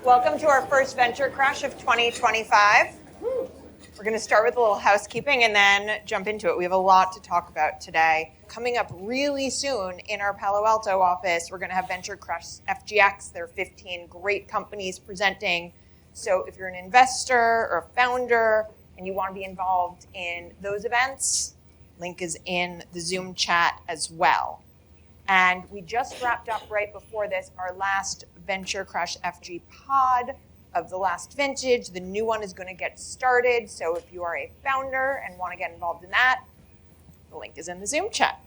Welcome to our first Venture Crush of 2025. We're going to start with a little housekeeping and then jump into it. We have a lot to talk about today. Coming up really soon in our Palo Alto office, we're going to have VentureCrushFG. There are 15 great companies presenting. So if you're an investor or a founder and you want to be involved in those events, link is in the Zoom chat as well. And we just wrapped up right before this our last VentureCrushFG pod of the last vintage. The new one is going to get started. So if you are a founder and want to get involved in that, the link is in the Zoom chat.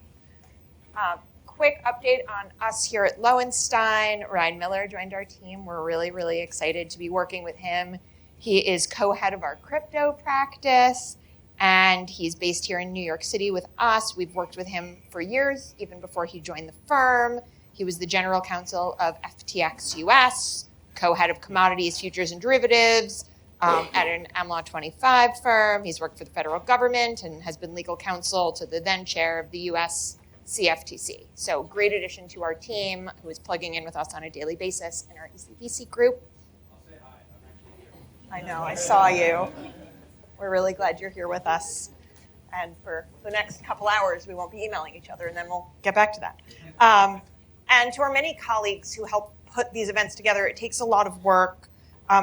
Quick update on us here at Lowenstein. Ryan Miller joined our team. We're really, really excited to be working with him. He is co-head of our crypto practice, and he's based here in New York City with us. We've worked with him for years, even before he joined the firm. He was the general counsel of FTX US, co-head of commodities, futures, and derivatives at an AmLaw 25 firm. He's worked for the federal government and has been legal counsel to the then chair of the US CFTC. So great addition to our team, who is plugging in with us on a daily basis in our ECVC group. I'll say hi. I'm actually here. I know, I saw you. We're really glad you're here with us. And for the next couple hours, we won't be emailing each other, and then we'll get back to that. And to our many colleagues who help put these events together, it takes a lot of work.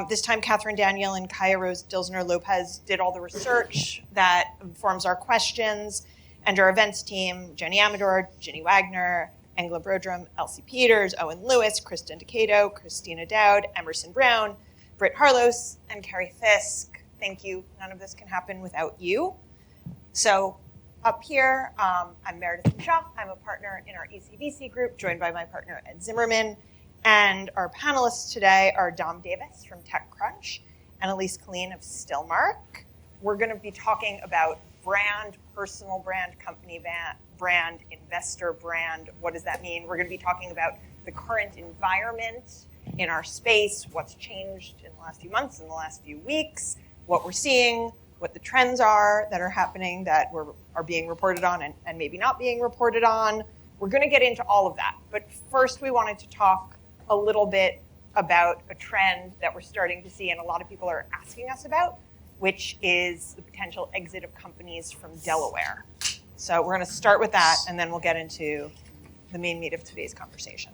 This time, Catherine Daniel and Kaya Rose Dilsner-Lopez did all the research that informs our questions. And our events team, Jenny Amador, Ginny Wagner, Angela Brodrum, Elsie Peters, Owen Lewis, Kristen DeCato, Christina Dowd, Emerson Brown, Britt Harlos, and Carrie Fisk. Thank you. None of this can happen without you. So up here, I'm Meredith Shaw. I'm a partner in our ECVC group, joined by my partner, Ed Zimmerman. And our panelists today are Dom Davis from TechCrunch and Alyse Killeen of Stillmark. We're going to be talking about brand, personal brand, company brand, investor brand. What does that mean? We're going to be talking about the current environment in our space, what's changed in the last few months, in the last few weeks, what we're seeing, what the trends are that are happening that are being reported on and maybe not being reported on. We're going to get into all of that. But first, we wanted to talk a little bit about a trend that we're starting to see and a lot of people are asking us about, which is the potential exit of companies from Delaware. So we're going to start with that, and then we'll get into the main meat of today's conversation.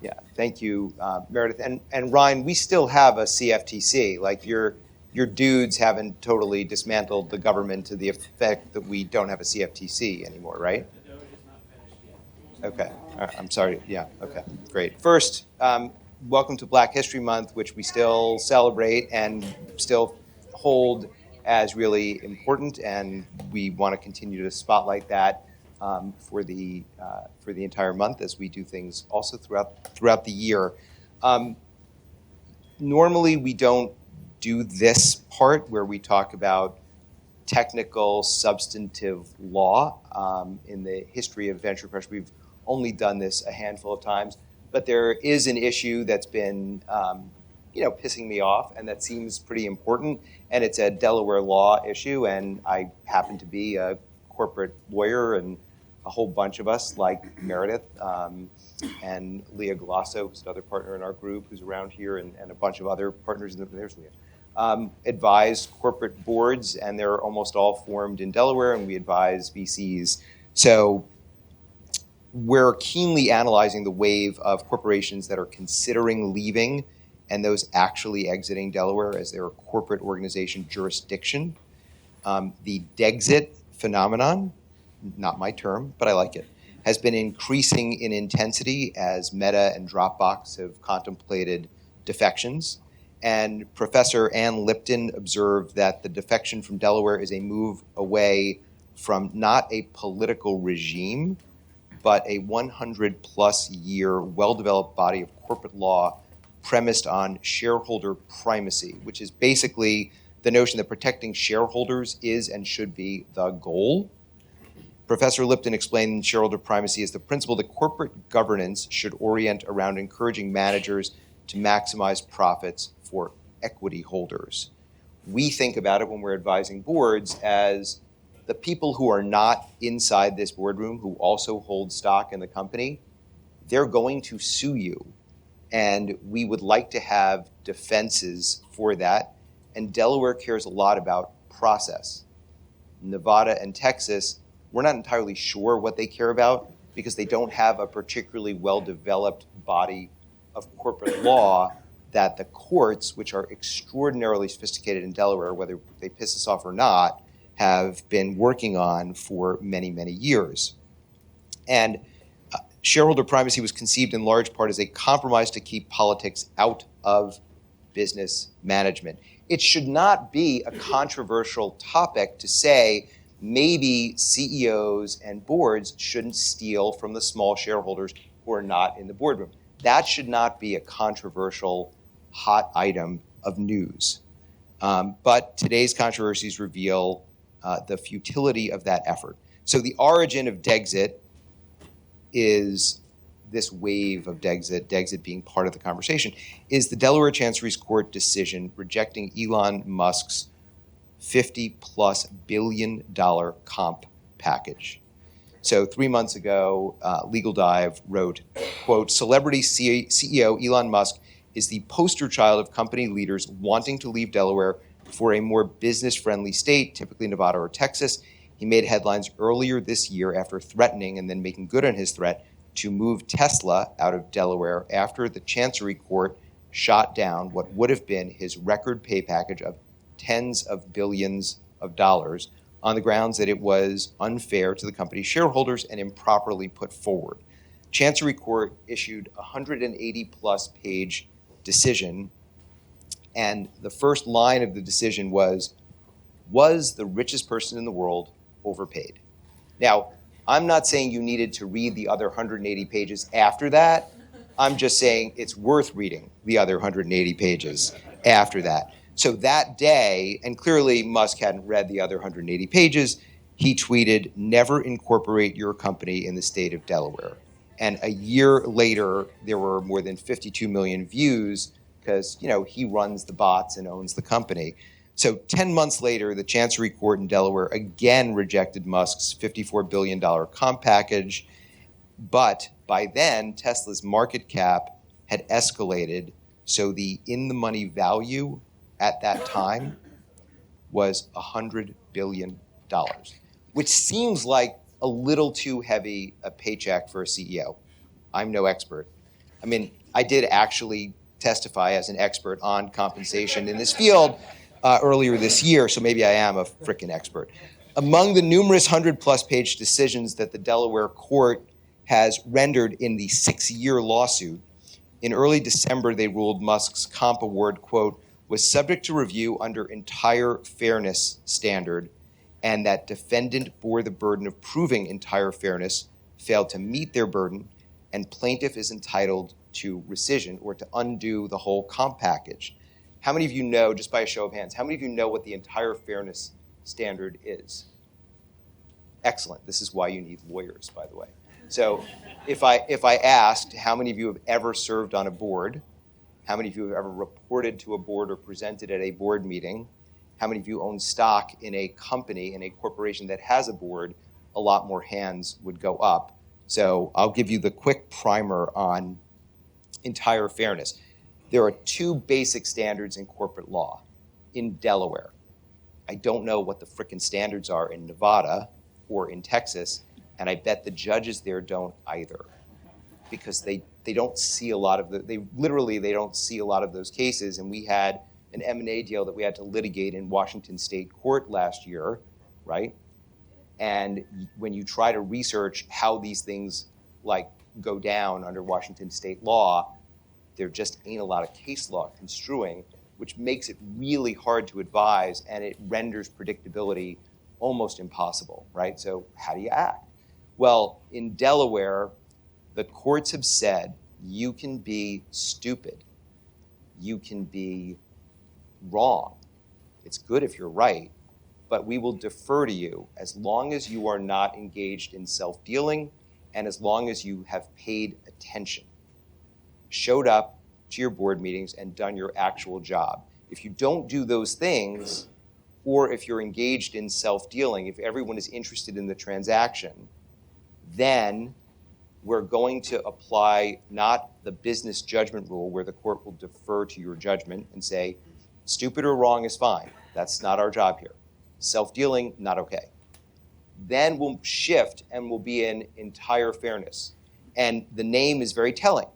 Yeah, thank you, Meredith. And Ryan, we still have a CFTC. Like your dudes haven't totally dismantled the government to the effect that we don't have a CFTC anymore, right? The Doge is not finished yet. Okay, I'm sorry. Yeah, okay, great. First, welcome to Black History Month, which we still celebrate and still hold as really important, and we want to continue to spotlight that for the entire month as we do things also throughout the year. Normally, we don't do this part where we talk about technical, substantive law. In the history of Venture Crush, we've only done this a handful of times, but there is an issue that's been pissing me off, and that seems pretty important, and it's a Delaware law issue, and I happen to be a corporate lawyer, and a whole bunch of us, like Meredith and Leah Galasso, who's another partner in our group, who's around here, and a bunch of other partners, there's Leah, advise corporate boards, and they're almost all formed in Delaware, and we advise VCs. So we're keenly analyzing the wave of corporations that are considering leaving and those actually exiting Delaware as their corporate organization jurisdiction. The Dexit phenomenon, not my term, but I like it, has been increasing in intensity as Meta and Dropbox have contemplated defections. And Professor Ann Lipton observed that the defection from Delaware is a move away from not a political regime, but a 100+ year well-developed body of corporate law premised on shareholder primacy, which is basically the notion that protecting shareholders is and should be the goal. Professor Lipton explained shareholder primacy as the principle that corporate governance should orient around encouraging managers to maximize profits for equity holders. We think about it when we're advising boards as the people who are not inside this boardroom, who also hold stock in the company, they're going to sue you And we would like to have defenses for that. And Delaware cares a lot about process. Nevada and Texas, we're not entirely sure what they care about because they don't have a particularly well-developed body of corporate law that the courts, which are extraordinarily sophisticated in Delaware, whether they piss us off or not, have been working on for many, many years. And shareholder primacy was conceived in large part as a compromise to keep politics out of business management. It should not be a controversial topic to say maybe CEOs and boards shouldn't steal from the small shareholders who are not in the boardroom. That should not be a controversial hot item of news. But today's controversies reveal the futility of that effort. So the origin of Dexit is this wave of Dexit being part of the conversation, is the Delaware Chancery's Court decision rejecting Elon Musk's $50+ billion comp package. So 3 months ago, Legal Dive wrote, quote, celebrity CEO Elon Musk is the poster child of company leaders wanting to leave Delaware for a more business-friendly state, typically Nevada or Texas. He made headlines earlier this year after threatening and then making good on his threat to move Tesla out of Delaware after the Chancery Court shot down what would have been his record pay package of tens of billions of dollars on the grounds that it was unfair to the company's shareholders and improperly put forward. Chancery Court issued a 180+ page decision, and the first line of the decision was the richest person in the world overpaid? Now, I'm not saying you needed to read the other 180 pages after that. I'm just saying it's worth reading the other 180 pages after that. So that day, and clearly Musk hadn't read the other 180 pages, he tweeted, "Never incorporate your company in the state of Delaware." And a year later, there were more than 52 million views because, he runs the bots and owns the company. So 10 months later, the Chancery Court in Delaware again rejected Musk's $54 billion comp package. But by then, Tesla's market cap had escalated. So the in-the-money value at that time was $100 billion, which seems like a little too heavy a paycheck for a CEO. I'm no expert. I mean, I did actually testify as an expert on compensation in this field earlier this year, so maybe I am a frickin' expert. Among the numerous 100+ page decisions that the Delaware court has rendered in the 6-year lawsuit, in early December they ruled Musk's comp award, quote, was subject to review under entire fairness standard, and that defendant bore the burden of proving entire fairness, failed to meet their burden, and plaintiff is entitled to rescission or to undo the whole comp package. How many of you know, just by a show of hands, how many of you know what the entire fairness standard is? Excellent. This is why you need lawyers, by the way. So if I asked how many of you have ever served on a board, how many of you have ever reported to a board or presented at a board meeting, how many of you own stock in a company, in a corporation that has a board, a lot more hands would go up. So I'll give you the quick primer on entire fairness. There are 2 basic standards in corporate law in Delaware. I don't know what the frickin' standards are in Nevada or in Texas, and I bet the judges there don't either, because they don't see a lot of they don't see a lot of those cases. And we had an M&A deal that we had to litigate in Washington State Court last year, right? And when you try to research how these things go down under Washington state law, there just ain't a lot of case law construing, which makes it really hard to advise, and it renders predictability almost impossible, right? So how do you act? Well, in Delaware, the courts have said you can be stupid, you can be wrong. It's good if you're right, but we will defer to you as long as you are not engaged in self-dealing and as long as you have paid attention, showed up to your board meetings and done your actual job. If you don't do those things, or if you're engaged in self-dealing, if everyone is interested in the transaction, then we're going to apply not the business judgment rule where the court will defer to your judgment and say, stupid or wrong is fine. That's not our job here. Self-dealing, not okay. Then we'll shift and we'll be in entire fairness. And the name is very telling.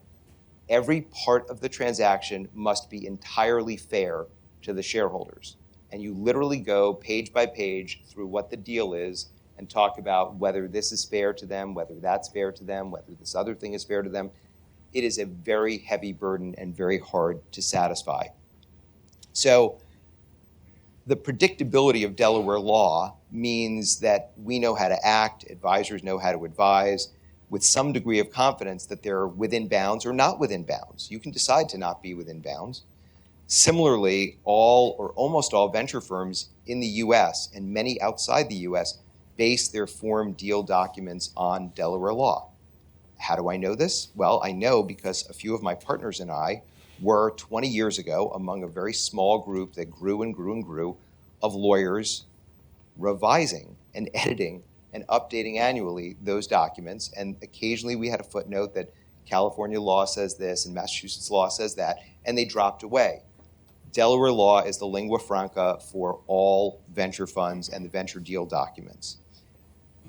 Every part of the transaction must be entirely fair to the shareholders. And you literally go page by page through what the deal is and talk about whether this is fair to them, whether that's fair to them, whether this other thing is fair to them. It is a very heavy burden and very hard to satisfy. So the predictability of Delaware law means that we know how to act, advisors know how to advise with some degree of confidence that they're within bounds or not within bounds. You can decide to not be within bounds. Similarly, all or almost all venture firms in the US and many outside the US base their form deal documents on Delaware law. How do I know this? Well, I know because a few of my partners and I were 20 years ago among a very small group that grew and grew and grew of lawyers revising and editing and updating annually those documents. And occasionally we had a footnote that California law says this and Massachusetts law says that, and they dropped away. Delaware law is the lingua franca for all venture funds and the venture deal documents.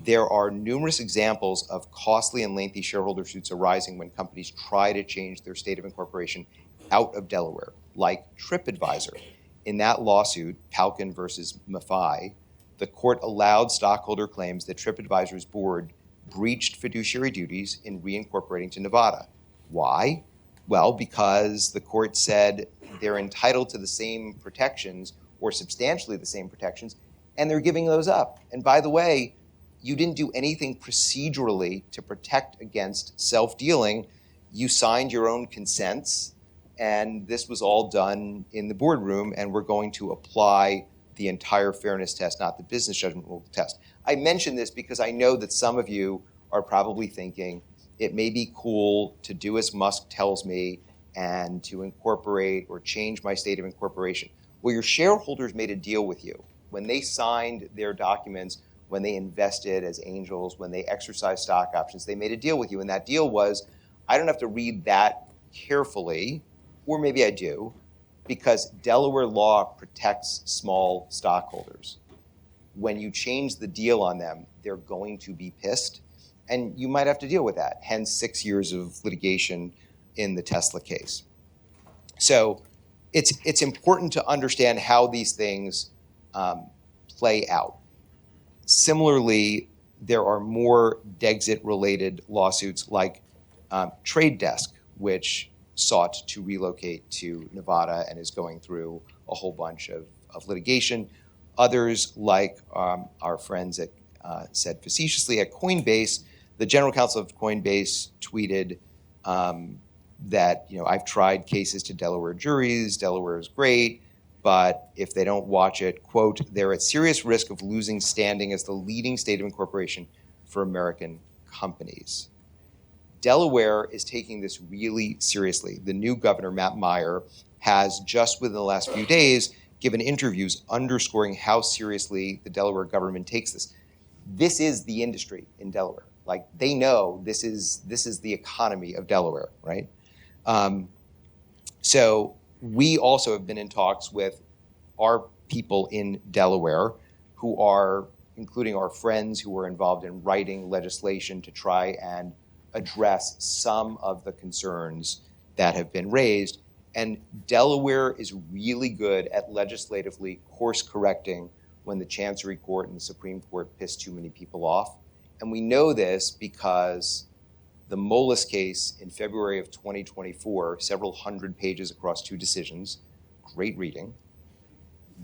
There are numerous examples of costly and lengthy shareholder suits arising when companies try to change their state of incorporation out of Delaware, like TripAdvisor. In that lawsuit, Palkin versus Maffei, the court allowed stockholder claims that TripAdvisor's board breached fiduciary duties in reincorporating to Nevada. Why? Well, because the court said they're entitled to the same protections or substantially the same protections, and they're giving those up. And by the way, you didn't do anything procedurally to protect against self-dealing. You signed your own consents, and this was all done in the boardroom, and we're going to apply the entire fairness test, not the business judgment rule test. I mention this because I know that some of you are probably thinking it may be cool to do as Musk tells me and to incorporate or change my state of incorporation. Well, your shareholders made a deal with you. When they signed their documents, when they invested as angels, when they exercised stock options, they made a deal with you. And that deal was, I don't have to read that carefully, or maybe I do, because Delaware law protects small stockholders. When you change the deal on them, they're going to be pissed, and you might have to deal with that, hence 6 years of litigation in the Tesla case. So it's important to understand how these things play out. Similarly, there are more Dexit-related lawsuits like Trade Desk, which sought to relocate to Nevada and is going through a whole bunch of litigation. Others, like our friends at said facetiously at Coinbase, the general counsel of Coinbase tweeted that, I've tried cases to Delaware juries, Delaware is great, but if they don't watch it, quote, they're at serious risk of losing standing as the leading state of incorporation for American companies. Delaware is taking this really seriously. The new governor, Matt Meyer, has just within the last few days given interviews underscoring how seriously the Delaware government takes this. This is the industry in Delaware. Like, they know this is the economy of Delaware, right? So we also have been in talks with our people in Delaware who are, including our friends who are involved in writing legislation to try and address some of the concerns that have been raised. And Delaware is really good at legislatively course correcting when the Chancery Court and the Supreme Court piss too many people off. And we know this because the Moelis case in February of 2024, several hundred pages across 2 decisions, great reading,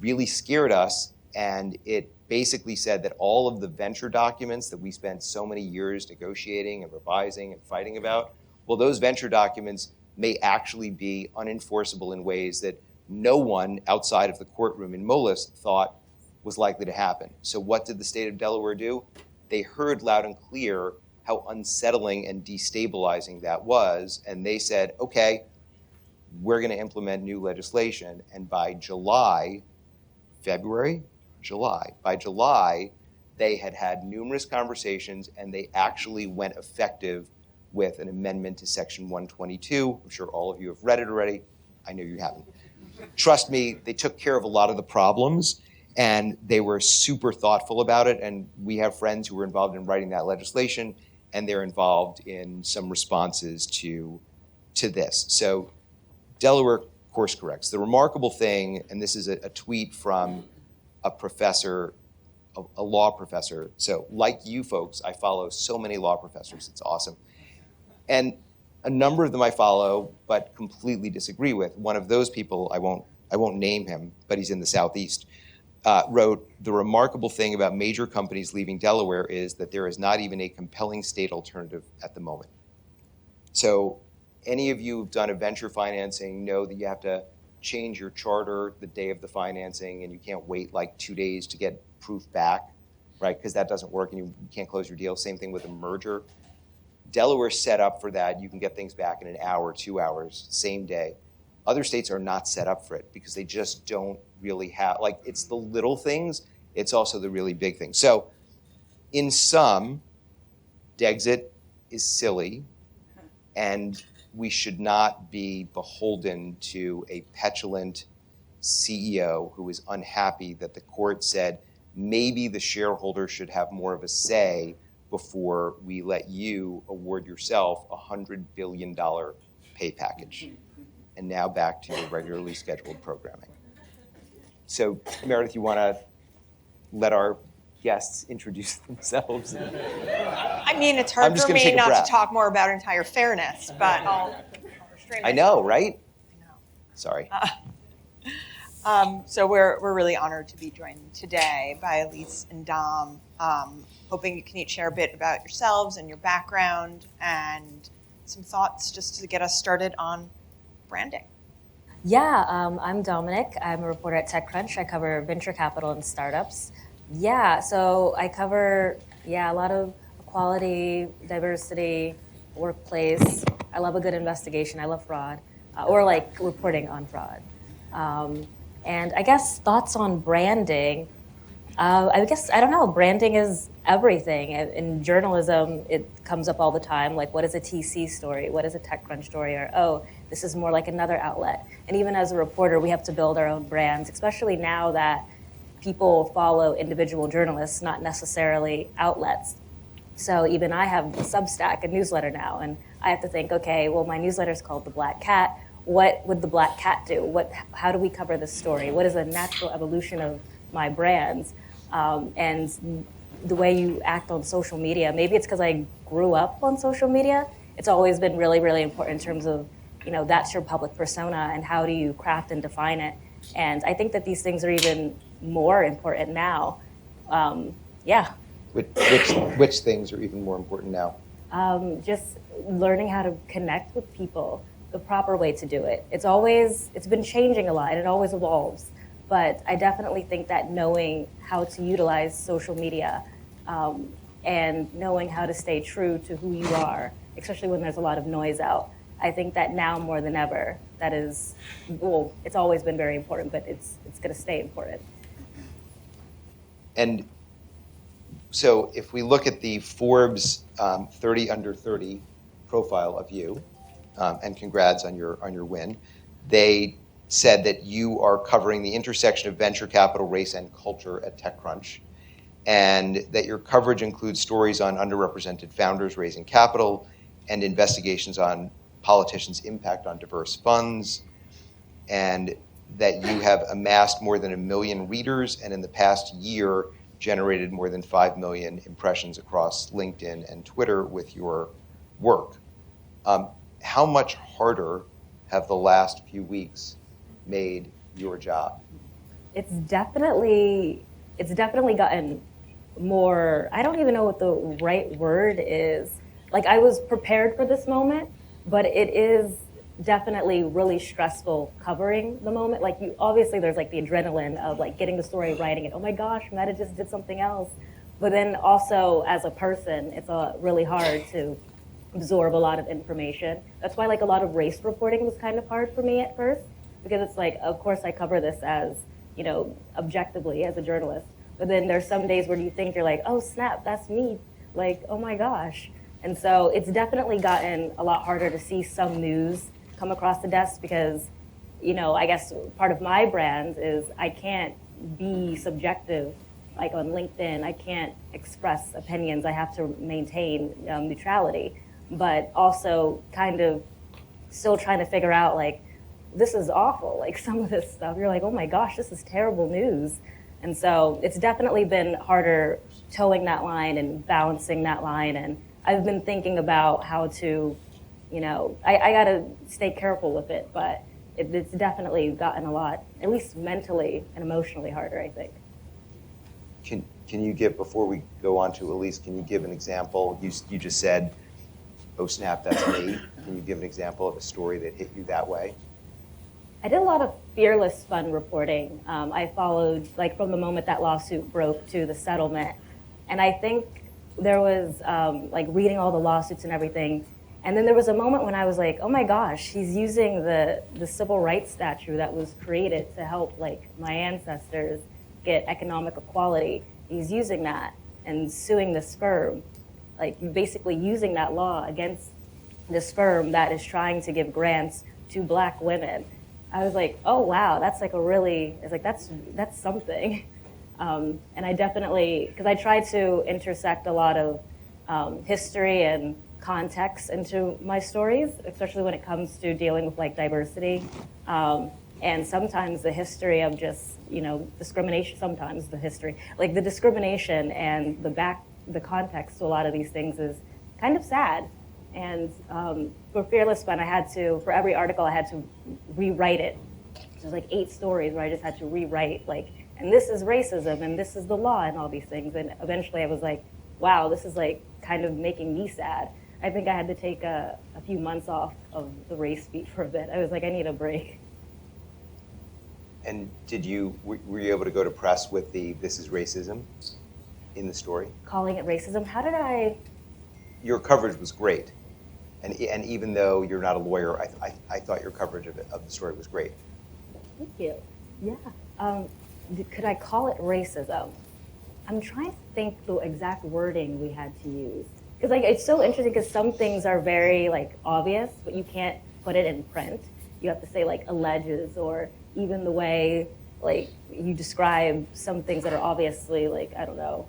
really scared us. And it basically said that all of the venture documents that we spent so many years negotiating and revising and fighting about, well, those venture documents may actually be unenforceable in ways that no one outside of the courtroom in Moelis thought was likely to happen. So what did the state of Delaware do? They heard loud and clear how unsettling and destabilizing that was, and they said, okay, we're going to implement new legislation. And by July, they had had numerous conversations, and they actually went effective with an amendment to Section 122. I'm sure all of you have read it already. I know you haven't. Trust me, they took care of a lot of the problems, and they were super thoughtful about it. And we have friends who were involved in writing that legislation, and they're involved in some responses to this. So Delaware course corrects. The remarkable thing, and this is a tweet from a professor, a law professor. So like you folks, I follow so many law professors. It's awesome. And a number of them I follow, but completely disagree with. One of those people, I won't name him, but he's in the Southeast, wrote, "The remarkable thing about major companies leaving Delaware is that there is not even a compelling state alternative at the moment." So any of you who've done a venture financing know that you have to change your charter the day of the financing, and you can't wait like 2 days to get proof back, right? Because that doesn't work and you can't close your deal. Same thing with a merger. Delaware's set up for that. You can get things back in an hour, 2 hours, same day. Other states are not set up for it because they just don't really have, like, it's the little things, it's also the really big things. So in sum, Dexit is silly, and we should not be beholden to a petulant CEO who is unhappy that the court said maybe the shareholder should have more of a say before we let you award yourself a $100 billion pay package. And now back to your regularly scheduled programming. So Meredith, you want to let our guests introduce themselves? I mean, it's I'm hard just for gonna me take a not breath. to talk more about entire fairness, but I'll restrain I myself. know, right? I know. Sorry. So we're really honored to be joined today by Alyse and Dom. Hoping you can each share a bit about yourselves and your background and some thoughts just to get us started on branding. Yeah, I'm Dominic. I'm a reporter at TechCrunch. I cover venture capital and startups. Yeah, so I cover, a lot of equality, diversity, workplace. I love a good investigation. I love fraud, or like reporting on fraud. And I guess thoughts on branding. I guess, I don't know, branding is everything. In journalism, it comes up all the time, like what is a TC story? What is a TechCrunch story? Or, oh, this is more like another outlet. And even as a reporter, we have to build our own brands, especially now that people follow individual journalists, not necessarily outlets. So even I have a Substack, a newsletter now, and I have to think, okay, well, my newsletter is called The Black Cat. What would The Black Cat do? How do we cover this story? What is a natural evolution of my brands? And the way you act on social media, maybe it's because I grew up on social media. It's always been really, really important in terms of, that's your public persona and how do you craft and define it. And I think that these things are even more important now. Which things are even more important now? Just learning how to connect with people, the proper way to do it. It's been changing a lot and it always evolves. But I definitely think that knowing how to utilize social media and knowing how to stay true to who you are, especially when there's a lot of noise out, I think that now more than ever, that is, well, it's always been very important, but it's going to stay important. And so if we look at the Forbes 30 under 30 profile of you, and congrats on your win, they said that you are covering the intersection of venture capital, race, and culture at TechCrunch, and that your coverage includes stories on underrepresented founders raising capital and investigations on politicians' impact on diverse funds, and that you have amassed more than 1 million readers and in the past year generated more than 5 million impressions across LinkedIn and Twitter with your work. How much harder have the last few weeks made your job? It's definitely gotten more, I don't even know what the right word is. Like, I was prepared for this moment, but it is definitely really stressful covering the moment. Like, obviously there's like the adrenaline of like getting the story, writing it. Oh my gosh, Meta just did something else. But then also as a person, it's really hard to absorb a lot of information. That's why like a lot of race reporting was kind of hard for me at first, because it's like, of course I cover this as, objectively as a journalist. But then there's some days where you think you're like, oh snap, that's me. Like, oh my gosh. And so it's definitely gotten a lot harder to see some news come across the desk because, I guess part of my brand is I can't be subjective. Like on LinkedIn, I can't express opinions. I have to maintain neutrality, but also kind of still trying to figure out like, this is awful. Like some of this stuff, you're like, oh my gosh, this is terrible news. And so it's definitely been harder towing that line and balancing that line. And I've been thinking about how to, I got to stay careful with it, but it's definitely gotten a lot, at least mentally and emotionally harder, I think. Can you give, before we go on to Alyse, can you give an example? You just said, oh snap, that's me. Can you give an example of a story that hit you that way? I did a lot of fearless fund reporting. I followed, like, from the moment that lawsuit broke to the settlement. And I think there was, like, reading all the lawsuits and everything. And then there was a moment when I was like, oh my gosh, he's using the civil rights statute that was created to help, like, my ancestors get economic equality. He's using that and suing this firm, like, basically using that law against this firm that is trying to give grants to Black women. I was like, oh wow, that's like that's something. And I definitely, because I try to intersect a lot of history and context into my stories, especially when it comes to dealing with like diversity. And sometimes the history of just, discrimination, sometimes the history, like the discrimination and the context to a lot of these things is kind of sad. And for Fearless Fund, for every article, I had to rewrite it. There's like 8 stories where I just had to rewrite, like, and this is racism, and this is the law, and all these things. And eventually I was like, wow, this is like kind of making me sad. I think I had to take a few months off of the race beat for a bit. I was like, I need a break. And were you able to go to press with the "this is racism" in the story? Calling it racism? How did I? Your coverage was great. And even though you're not a lawyer, I thought your coverage of the story was great. Thank you. Yeah. Could I call it racism? I'm trying to think the exact wording we had to use. Because like it's so interesting because some things are very like obvious, but you can't put it in print. You have to say like alleges, or even the way like you describe some things that are obviously like, I don't know.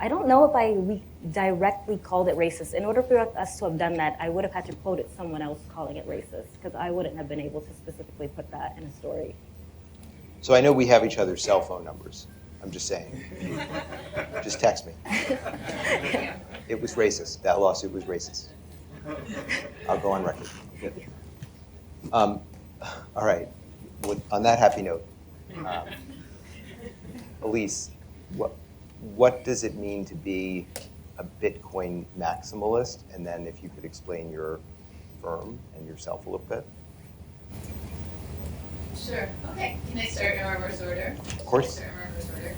I don't know if we directly called it racist. In order for us to have done that, I would have had to quote it someone else calling it racist, because I wouldn't have been able to specifically put that in a story. So I know we have each other's cell phone numbers. I'm just saying. Just text me. It was racist. That lawsuit was racist. I'll go on record. All right. On that happy note, Alyse, what does it mean to be a Bitcoin maximalist? And then if you could explain your firm and yourself a little bit. Sure. Okay. Can I start in reverse order? Of course. Start in reverse order.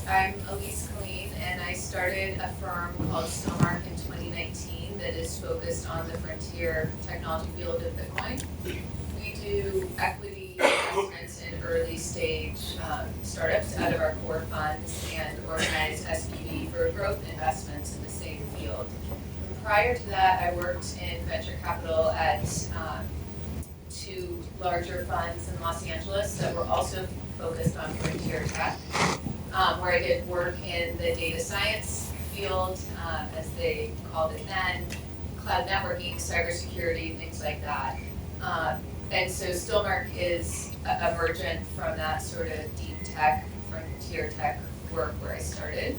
I'm Alyse, Killeen, and I started a firm called Stillmark in 2019 that is focused on the frontier technology field of Bitcoin. We do equity investments in early stage startups out of our core funds and organize SPV for growth investments in the same field. Prior to that, I worked in venture capital at 2 larger funds in Los Angeles that were also focused on frontier tech, where I did work in the data science field, as they called it then, cloud networking, cybersecurity, things like that. And so Stillmark is emergent from that sort of deep tech, frontier tech work where I started.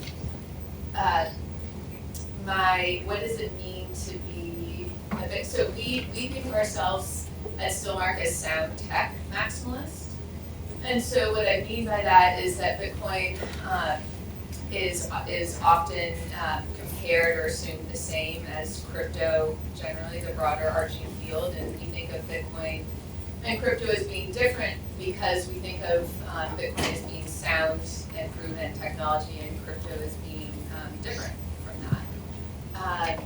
What does it mean to be a bit, so we think of ourselves at Stillmark as sound tech maximalists. And so what I mean by that is that Bitcoin is often compared or assumed the same as crypto, generally the broader arching field, and we think of Bitcoin and crypto as being different because we think of Bitcoin as being sound and proven technology, and crypto as being different from that.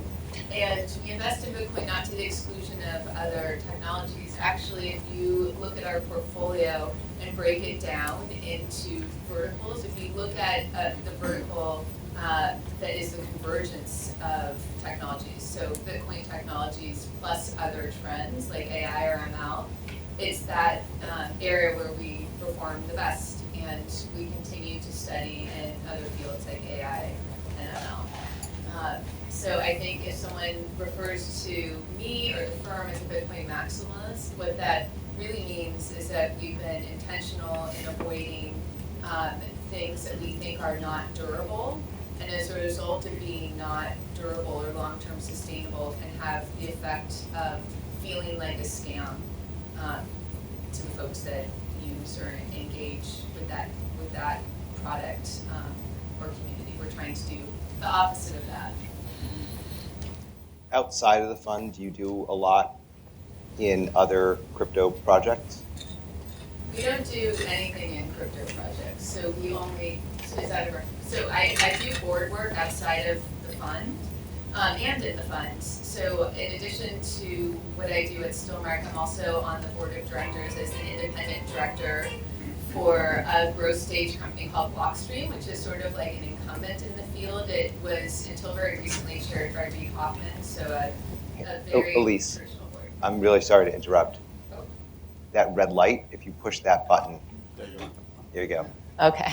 And we invest in Bitcoin not to the exclusion of other technologies. Actually, if you look at our portfolio and break it down into verticals, if you look at the vertical that is the convergence of technologies. So Bitcoin technologies plus other trends like AI or ML, it's that area where we perform the best, and we continue to study in other fields like AI and ML. So I think if someone refers to me or the firm as a Bitcoin maximalist, what that really means is that we've been intentional in avoiding things that we think are not durable, and as a result of being not durable or long-term sustainable can have the effect of feeling like a scam to the folks that use or engage with that product or community. We're trying to do the opposite of that. Outside of the fund, do you do a lot in other crypto projects? We don't do anything in crypto projects, so we only, so I do board work outside of the fund and in the fund. So in addition to what I do at Stillmark, I'm also on the board of directors as an independent director for a growth stage company called Blockstream, which is sort of like an incumbent in the field. It was until very recently chaired by Reid Hoffman, so a very Alyse, traditional board. I'm really sorry to interrupt. Oh. That red light, if you push that button, there you go. Okay.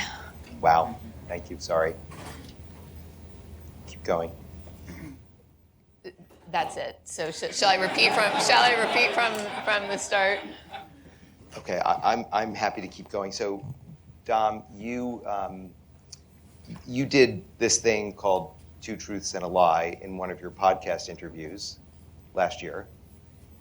Wow, thank you, sorry. Keep going. That's it. So shall I repeat from the start? Okay, I'm happy to keep going. So, Dom, you did this thing called Two Truths and a Lie in one of your podcast interviews last year,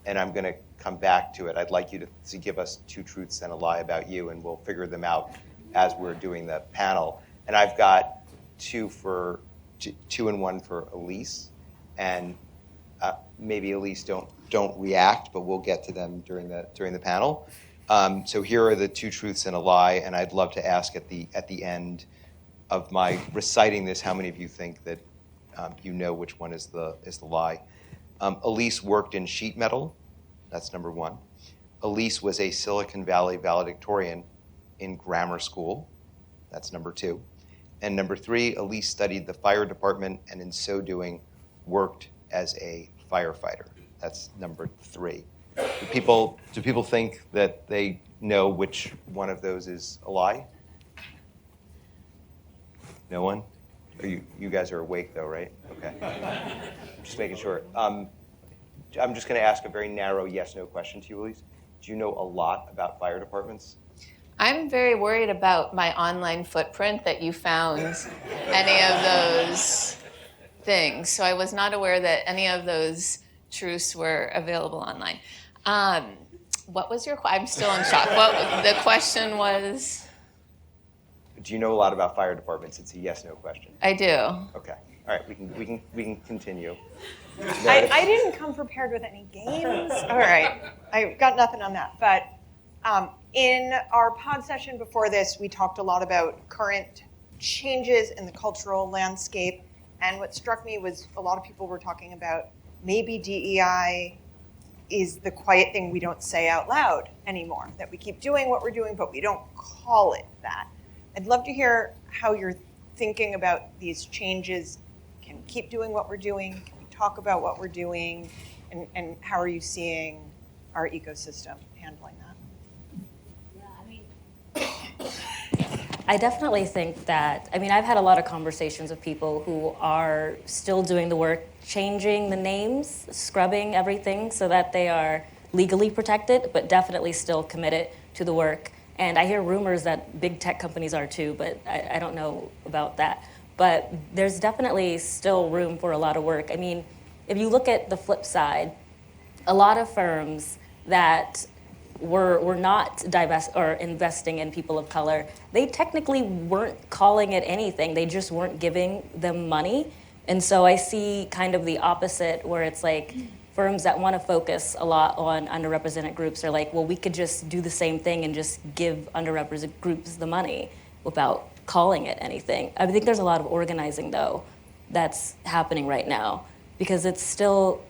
and I'm going to come back to it. I'd like you to give us two truths and a lie about you, and we'll figure them out as we're doing the panel. And I've got two and one for Alyse, and maybe Alyse don't react, but we'll get to them during the panel. So here are the two truths and a lie, and I'd love to ask at the end of my reciting this, how many of you think that you know which one is the lie? Alyse worked in sheet metal. That's number one. Alyse was a Silicon Valley valedictorian in grammar school. That's number two. And number three, Alyse studied the fire department and in so doing worked as a firefighter. That's number three. Do people think that they know which one of those is a lie? No one? You guys are awake though, right? Okay. Just making sure. I'm just going to ask a very narrow yes/no question to you, Alyse. Do you know a lot about fire departments? I'm very worried about my online footprint that you found any of those things. So I was not aware that any of those truths were available online. What was your question? I'm still in shock. What the question was? Do you know a lot about fire departments? It's a yes/no question. I do. Okay. All right. We can continue. I didn't come prepared with any games. All right, I got nothing on that. But in our pod session before this, we talked a lot about current changes in the cultural landscape. And what struck me was a lot of people were talking about maybe DEI is the quiet thing we don't say out loud anymore, that we keep doing what we're doing, but we don't call it that. I'd love to hear how you're thinking about these changes. Can we keep doing what we're doing? Can we talk about what we're doing? And how are you seeing our ecosystem handling that? I definitely think that, I've had a lot of conversations with people who are still doing the work, changing the names, scrubbing everything so that they are legally protected, but definitely still committed to the work. And I hear rumors that big tech companies are too, but I don't know about that. But there's definitely still room for a lot of work. If you look at the flip side, a lot of firms that were not investing in people of color, they technically weren't calling it anything. They just weren't giving them money. And so I see kind of the opposite, where it's like firms that want to focus a lot on underrepresented groups are like, well, we could just do the same thing and just give underrepresented groups the money without calling it anything. I think there's a lot of organizing, though, that's happening right now, because it's still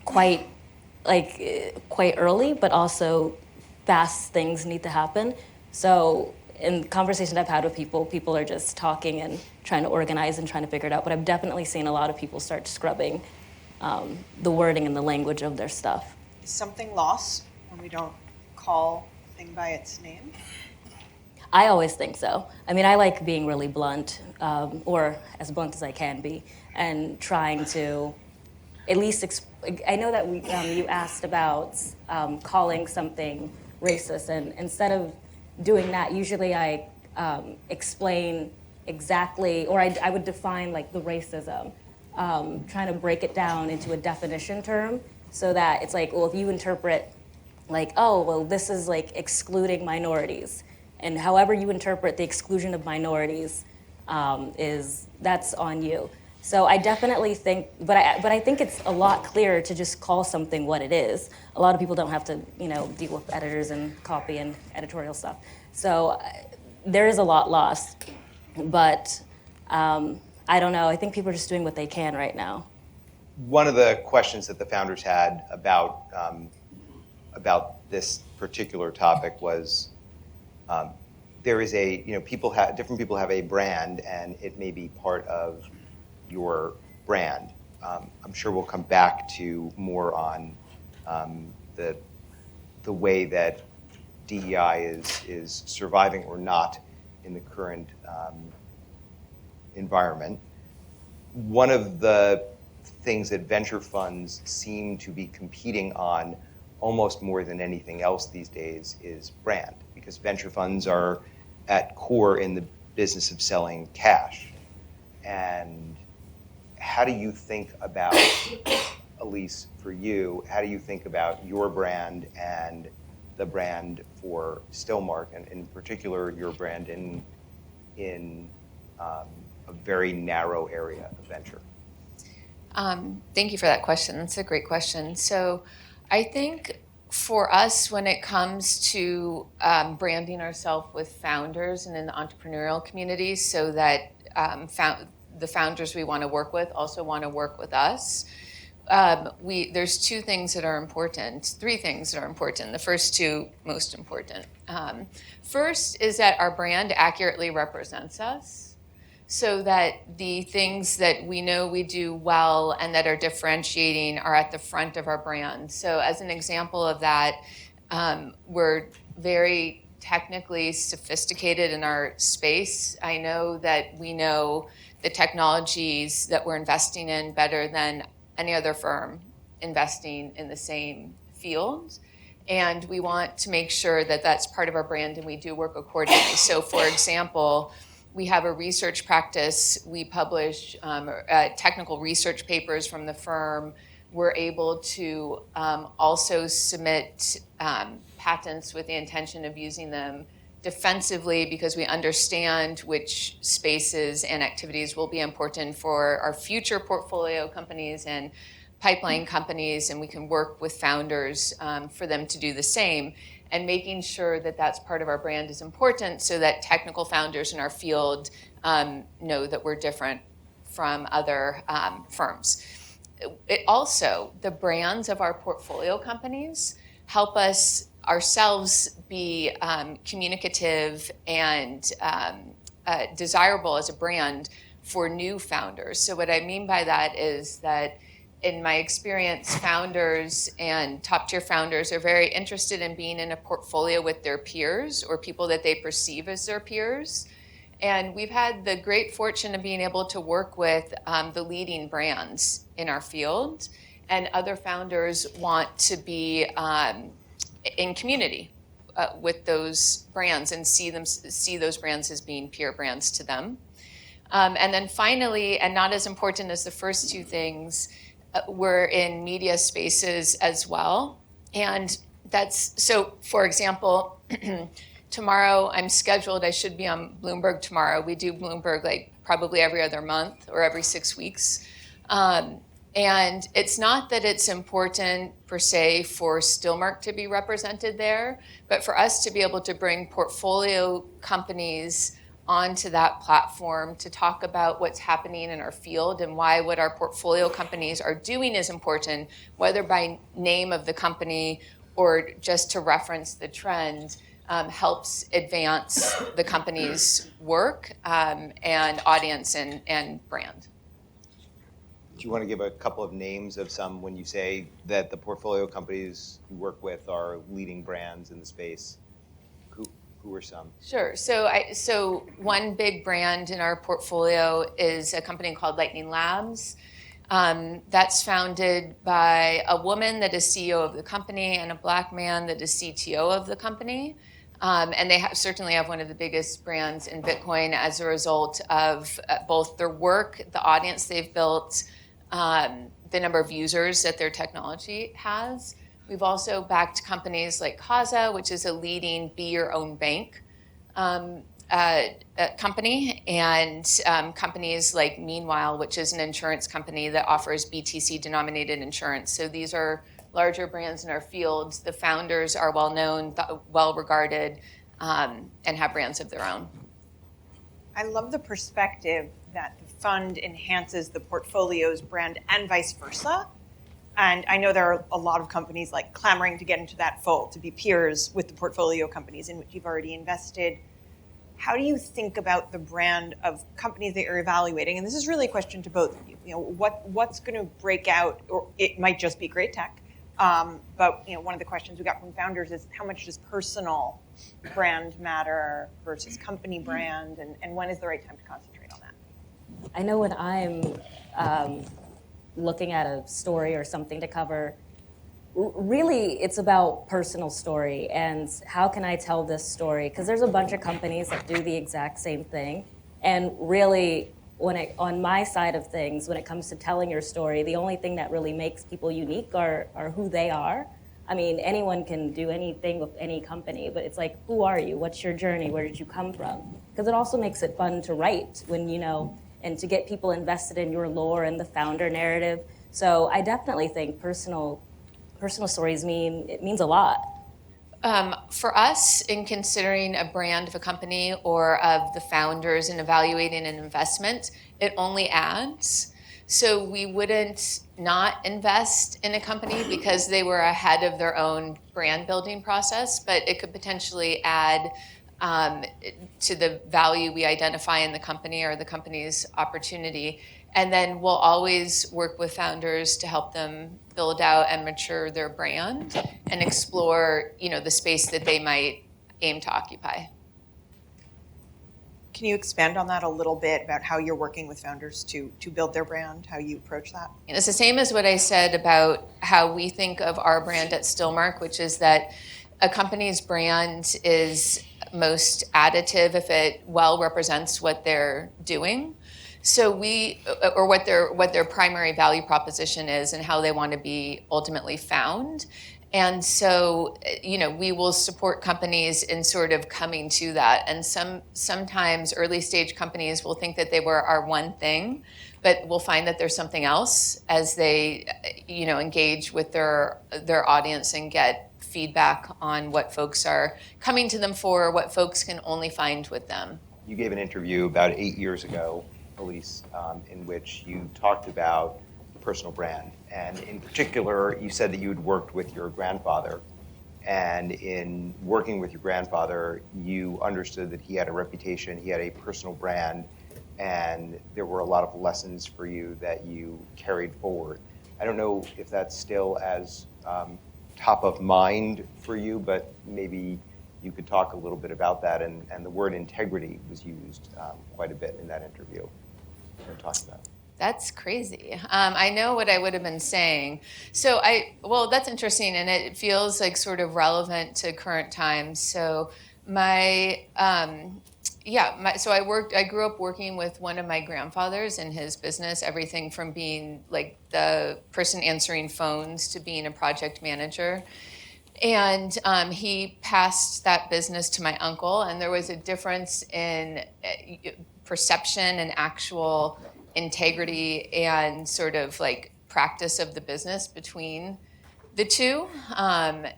quite early, but also fast things need to happen. So in conversations I've had with people are just talking and trying to organize and trying to figure it out. But I've definitely seen a lot of people start scrubbing the wording and the language of their stuff. Is something lost when we don't call a thing by its name? I always think so. I mean, I like being really blunt, or as blunt as I can be, and trying to at least, I know that you asked about calling something racist, and instead of doing that, usually I explain exactly, or I would define like the racism, trying to break it down into a definition term so that it's like, well, if you interpret like, oh, well, this is like excluding minorities, and however you interpret the exclusion of minorities that's on you. So I definitely think, but I think it's a lot clearer to just call something what it is. A lot of people don't have to, deal with editors and copy and editorial stuff. So there is a lot lost, but I don't know. I think people are just doing what they can right now. One of the questions that the founders had about this particular topic was, there is different people have a brand, and it may be part of your brand. I'm sure we'll come back to more on the way that DEI is surviving or not in the current environment. One of the things that venture funds seem to be competing on almost more than anything else these days is brand, because venture funds are at core in the business of selling cash. And how do you think about, Alyse, for you, how do you think about your brand and the brand for Stillmark, and in particular your brand in a very narrow area of venture? Thank you for that question. That's a great question. So I think for us, when it comes to branding ourselves with founders and in the entrepreneurial community, so that the founders we want to work with also want to work with us, there's three things that are important. The first two most important. First is that our brand accurately represents us, so that the things that we know we do well and that are differentiating are at the front of our brand. So as an example of that, we're very technically sophisticated in our space. I know that we know the technologies that we're investing in better than any other firm investing in the same field. And we want to make sure that that's part of our brand, and we do work accordingly. So for example, we have a research practice. We publish technical research papers from the firm. We're able to also submit patents with the intention of using them defensively, because we understand which spaces and activities will be important for our future portfolio companies and pipeline companies, and we can work with founders for them to do the same. And making sure that that's part of our brand is important, so that technical founders in our field know that we're different from other firms. It also, the brands of our portfolio companies help us ourselves be communicative and desirable as a brand for new founders. So what I mean by that is that, in my experience, founders and top-tier founders are very interested in being in a portfolio with their peers or people that they perceive as their peers. And we've had the great fortune of being able to work with the leading brands in our field, and other founders want to be in community with those brands and see those brands as being peer brands to them. And then finally, and not as important as the first two things, we're in media spaces as well. And that's, so for example, tomorrow I should be on Bloomberg tomorrow. We do Bloomberg like probably every other month or every 6 weeks. And it's not that it's important per se for Stillmark to be represented there, but for us to be able to bring portfolio companies onto that platform to talk about what's happening in our field and why what our portfolio companies are doing is important, whether by name of the company or just to reference the trend. helps advance the company's work and audience and brand. Do you want to give a couple of names of some when you say that the portfolio companies you work with are leading brands in the space? Who are some? Sure. So one big brand in our portfolio is a company called Lightning Labs. That's founded by a woman that is CEO of the company and a black man that is CTO of the company. And they certainly have one of the biggest brands in Bitcoin as a result of both their work, the audience they've built, the number of users that their technology has. We've also backed companies like Kaza, which is a leading Be Your Own Bank company, and companies like Meanwhile, which is an insurance company that offers BTC-denominated insurance. So these are larger brands in our fields. The founders are well-known, well-regarded, and have brands of their own. I love the perspective that the fund enhances the portfolio's brand and vice versa. And I know there are a lot of companies like clamoring to get into that fold, to be peers with the portfolio companies in which you've already invested. How do you think about the brand of companies that you're evaluating? And this is really a question to both of you. You know, what's going to break out, or it might just be great tech. But you know, one of the questions we got from founders is how much does personal brand matter versus company brand, and when is the right time to concentrate on that? I know when I'm looking at a story or something to cover, really it's about personal story and how can I tell this story? Because there's a bunch of companies that do the exact same thing. And really, on my side of things, when it comes to telling your story, the only thing that really makes people unique are who they are. I mean, anyone can do anything with any company, but it's like, who are you? What's your journey? Where did you come from? Because it also makes it fun to write when, you know, and to get people invested in your lore and the founder narrative. So I definitely think personal stories means a lot. For us, in considering a brand of a company or of the founders and evaluating an investment, it only adds. So we wouldn't not invest in a company because they were ahead of their own brand building process, but it could potentially add to the value we identify in the company or the company's opportunity. And then we'll always work with founders to help them build out and mature their brand and explore, you know, the space that they might aim to occupy. Can you expand on that a little bit about how you're working with founders to build their brand, how you approach that? And it's the same as what I said about how we think of our brand at Stillmark, which is that a company's brand is most additive if it well represents what they're doing. So what their primary value proposition is and how they want to be ultimately found. And so, you know, we will support companies in sort of coming to that. And sometimes early stage companies will think that they are one thing, but we'll find that there's something else as they, you know, engage with their audience and get feedback on what folks are coming to them for, what folks can only find with them. You gave an interview about 8 years ago, Alyse, in which you talked about personal brand. And in particular, you said that you had worked with your grandfather. And in working with your grandfather, you understood that he had a reputation, he had a personal brand, and there were a lot of lessons for you that you carried forward. I don't know if that's still as top of mind for you, but maybe you could talk a little bit about that. And the word integrity was used quite a bit in that interview. We're talking about. That's crazy. I know what I would have been saying. So that's interesting, and it feels like sort of relevant to current times. So I grew up working with one of my grandfathers in his business, everything from being like the person answering phones to being a project manager. And he passed that business to my uncle, and there was a difference in perception and actual integrity and sort of like practice of the business between the two. And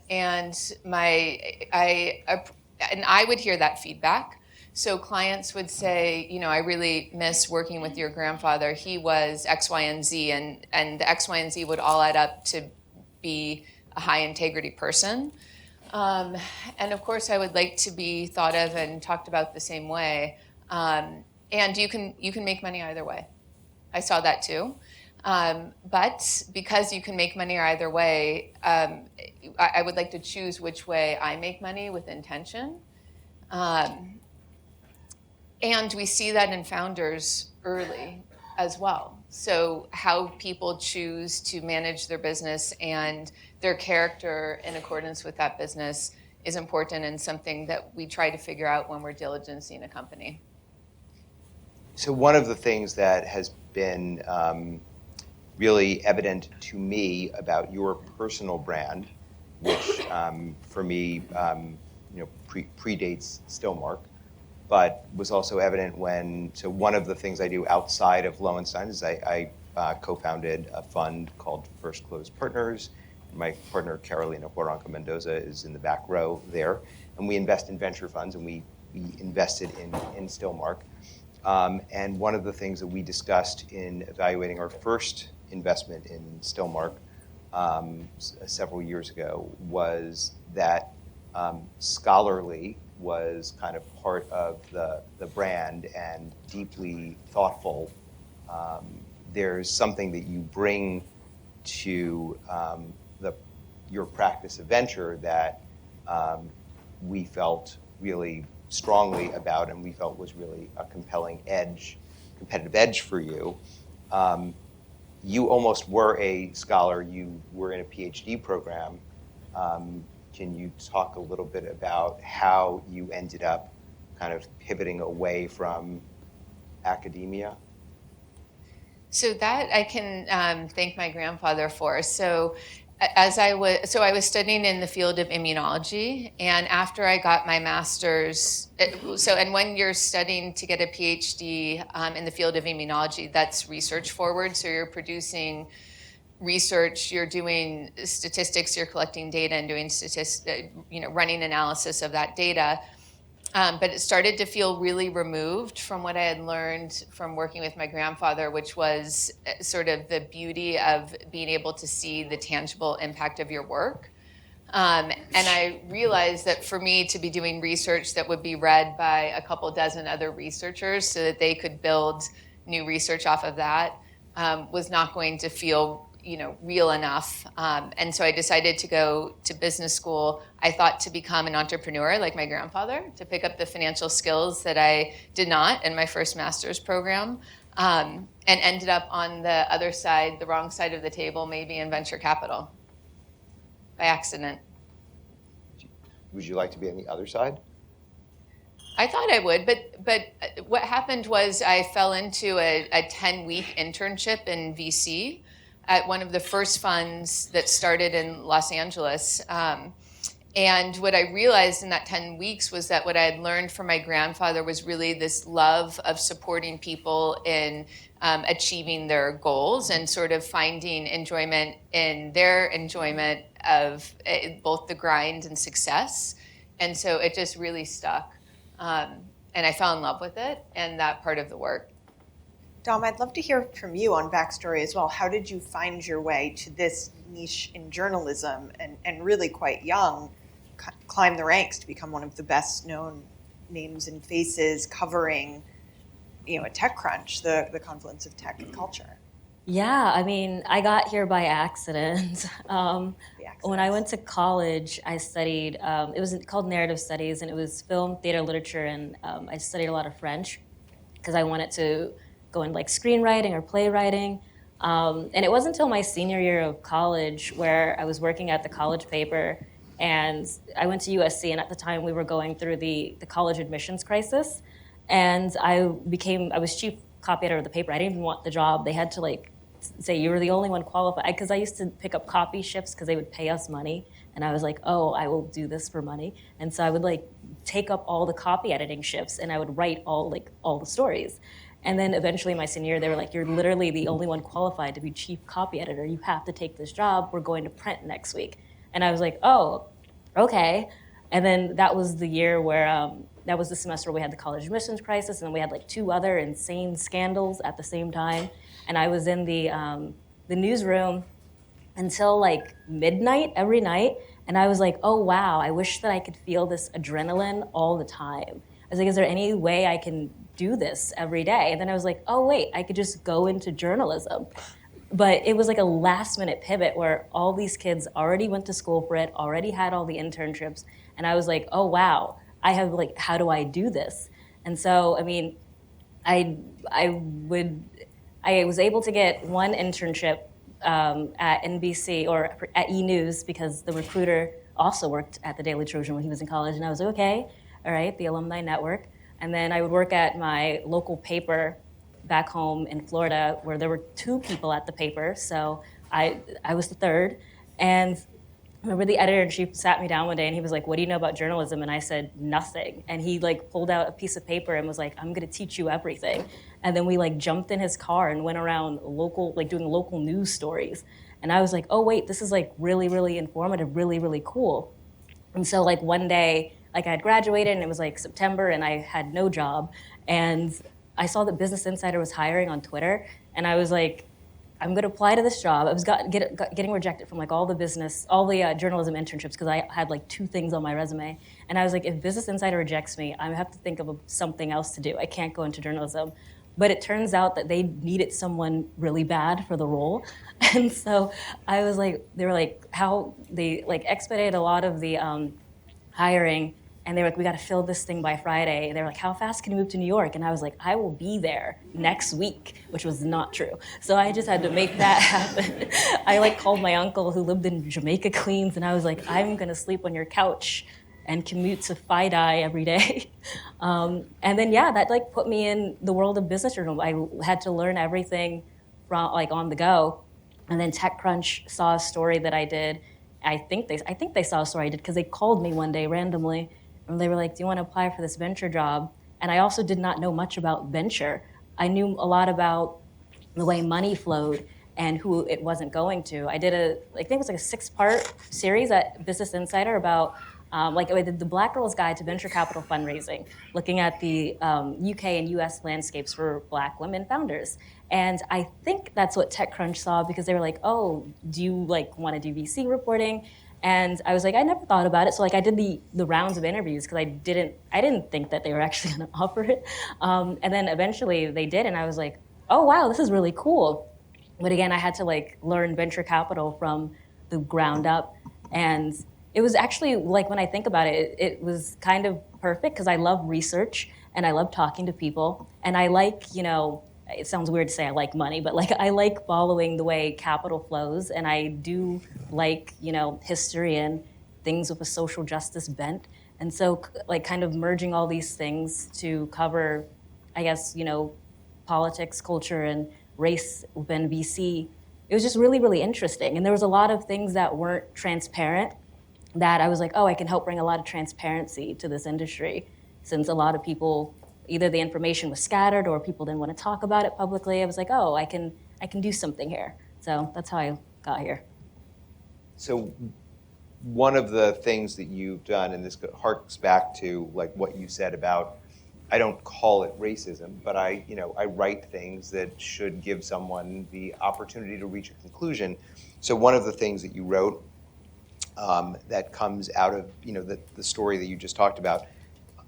I would hear that feedback. So clients would say, you know, I really miss working with your grandfather. He was X, Y, and Z, and the X, Y, and Z would all add up to be a high integrity person. And of course, I would like to be thought of and talked about the same way. And you can make money either way. I saw that too. But because you can make money either way, I would like to choose which way I make money with intention. And we see that in founders early as well. So how people choose to manage their business and their character in accordance with that business is important and something that we try to figure out when we're diligencing a company. So one of the things that has been really evident to me about your personal brand, which for me, predates Stillmark, but was also evident so one of the things I do outside of Lowenstein is I co-founded a fund called First Close Partners. My partner, Carolina Huaranca Mendoza, is in the back row there. And we invest in venture funds, and we invested in Stillmark. And one of the things that we discussed in evaluating our first investment in Stillmark several years ago was that scholarly was kind of part of the brand and deeply thoughtful. There's something that you bring to your practice of venture that we felt really strongly about and we felt was really a competitive edge for you. You almost were a scholar, you were in a PhD program. Can you talk a little bit about how you ended up kind of pivoting away from academia? So that I can thank my grandfather for. So I was studying in the field of immunology, and after I got my master's, and when you're studying to get a PhD in the field of immunology, that's research forward. So you're producing research, you're doing statistics, you're collecting data and doing running analysis of that data. But it started to feel really removed from what I had learned from working with my grandfather, which was sort of the beauty of being able to see the tangible impact of your work. And I realized that for me to be doing research that would be read by a couple dozen other researchers so that they could build new research off of that was not going to feel real enough. And so I decided to go to business school. I thought to become an entrepreneur like my grandfather, to pick up the financial skills that I did not in my first master's program, and ended up on the other side, the wrong side of the table, maybe in venture capital by accident. Would you like to be on the other side? I thought I would, but what happened was I fell into a 10-week internship in VC at one of the first funds that started in Los Angeles. And what I realized in that 10 weeks was that what I had learned from my grandfather was really this love of supporting people in achieving their goals and sort of finding enjoyment in their enjoyment of both the grind and success. And so it just really stuck. And I fell in love with it and that part of the work. Dom, I'd love to hear from you on backstory as well. How did you find your way to this niche in journalism and really quite young, climb the ranks to become one of the best known names and faces covering, a TechCrunch, the confluence of tech and culture? Yeah, I mean, I got here by accident. When I went to college, I studied, it was called narrative studies, and it was film, theater, literature, and I studied a lot of French because I wanted to go into like screenwriting or playwriting. And it wasn't until my senior year of college where I was working at the college paper, and I went to USC, and at the time we were going through the college admissions crisis, and I was chief copy editor of the paper. I didn't even want the job. They had to say you were the only one qualified, because I used to pick up copy shifts because they would pay us money, and I was like, oh, I will do this for money. And so I would take up all the copy editing shifts, and I would write all the stories. And then eventually my senior year, they were like, you're literally the only one qualified to be chief copy editor. You have to take this job. We're going to print next week. And I was like, oh, okay. And then that was the year where, that was the semester where we had the college admissions crisis, and then we had 2 other insane scandals at the same time. And I was in the newsroom until like midnight every night. And I was like, oh wow, I wish that I could feel this adrenaline all the time. I was like, is there any way I can do this every day? And then I was like, oh wait, I could just go into journalism. But it was like a last minute pivot where all these kids already went to school for it, already had all the internships. And I was like, oh wow, I have like, how do I do this? And so, I mean, I was able to get one internship at NBC or at E! News because the recruiter also worked at the Daily Trojan when he was in college. And I was like, okay, all right, the Alumni Network. And then I would work at my local paper back home in Florida where there were 2 people at the paper. So I was the third. And I remember the editor-in-chief sat me down one day and he was like, what do you know about journalism? And I said, nothing. And he like pulled out a piece of paper and was like, I'm gonna teach you everything. And then we like jumped in his car and went around local, like doing local news stories. And I was like, oh wait, this is like really, really informative, really, really cool. And so like one day, like I had graduated and it was like September and I had no job. And I saw that Business Insider was hiring on Twitter. And I was like, I'm going to apply to this job. I was getting rejected from like all the journalism internships because I had like 2 things on my resume. And I was like, if Business Insider rejects me, I have to think of something else to do. I can't go into journalism. But it turns out that they needed someone really bad for the role. And so I was like, they were like, how they like expedited a lot of the hiring. And they were like, we got to fill this thing by Friday. And they were like, how fast can you move to New York? And I was like, I will be there next week, which was not true. So I just had to make that happen. I like called my uncle who lived in Jamaica, Queens, and I was like, I'm gonna sleep on your couch and commute to FIDI every day. And then yeah, that like put me in the world of business journalism. I had to learn everything from like on the go. And then TechCrunch saw a story that I did. I think they saw a story I did because they called me one day randomly. And they were like, do you want to apply for this venture job? And I also did not know much about venture. I knew a lot about the way money flowed and who it wasn't going to. I think it was like a 6-part series at Business Insider about I did the Black Girl's Guide to Venture Capital Fundraising, looking at the UK and US landscapes for Black women founders. And I think that's what TechCrunch saw because they were like, oh, do you like want to do VC reporting? And I was like, I never thought about it. So like I did the rounds of interviews because I didn't think that they were actually going to offer it. And then eventually they did, and I was like, oh wow, this is really cool. But again, I had to like learn venture capital from the ground up, and it was actually like when I think about it, it was kind of perfect because I love research and I love talking to people, and I like it sounds weird to say I like money, but like I like following the way capital flows, and I do like, history and things with a social justice bent. And so like kind of merging all these things to cover, I guess, politics, culture, and race within VC, it was just really, really interesting. And there was a lot of things that weren't transparent that I was like, oh, I can help bring a lot of transparency to this industry, since a lot of people, either the information was scattered or people didn't want to talk about it publicly. I was like, oh, I can do something here. So that's how I got here. So one of the things that you've done, and this harks back to like what you said about, I don't call it racism, but I write things that should give someone the opportunity to reach a conclusion. So one of the things that you wrote that comes out of the story that you just talked about.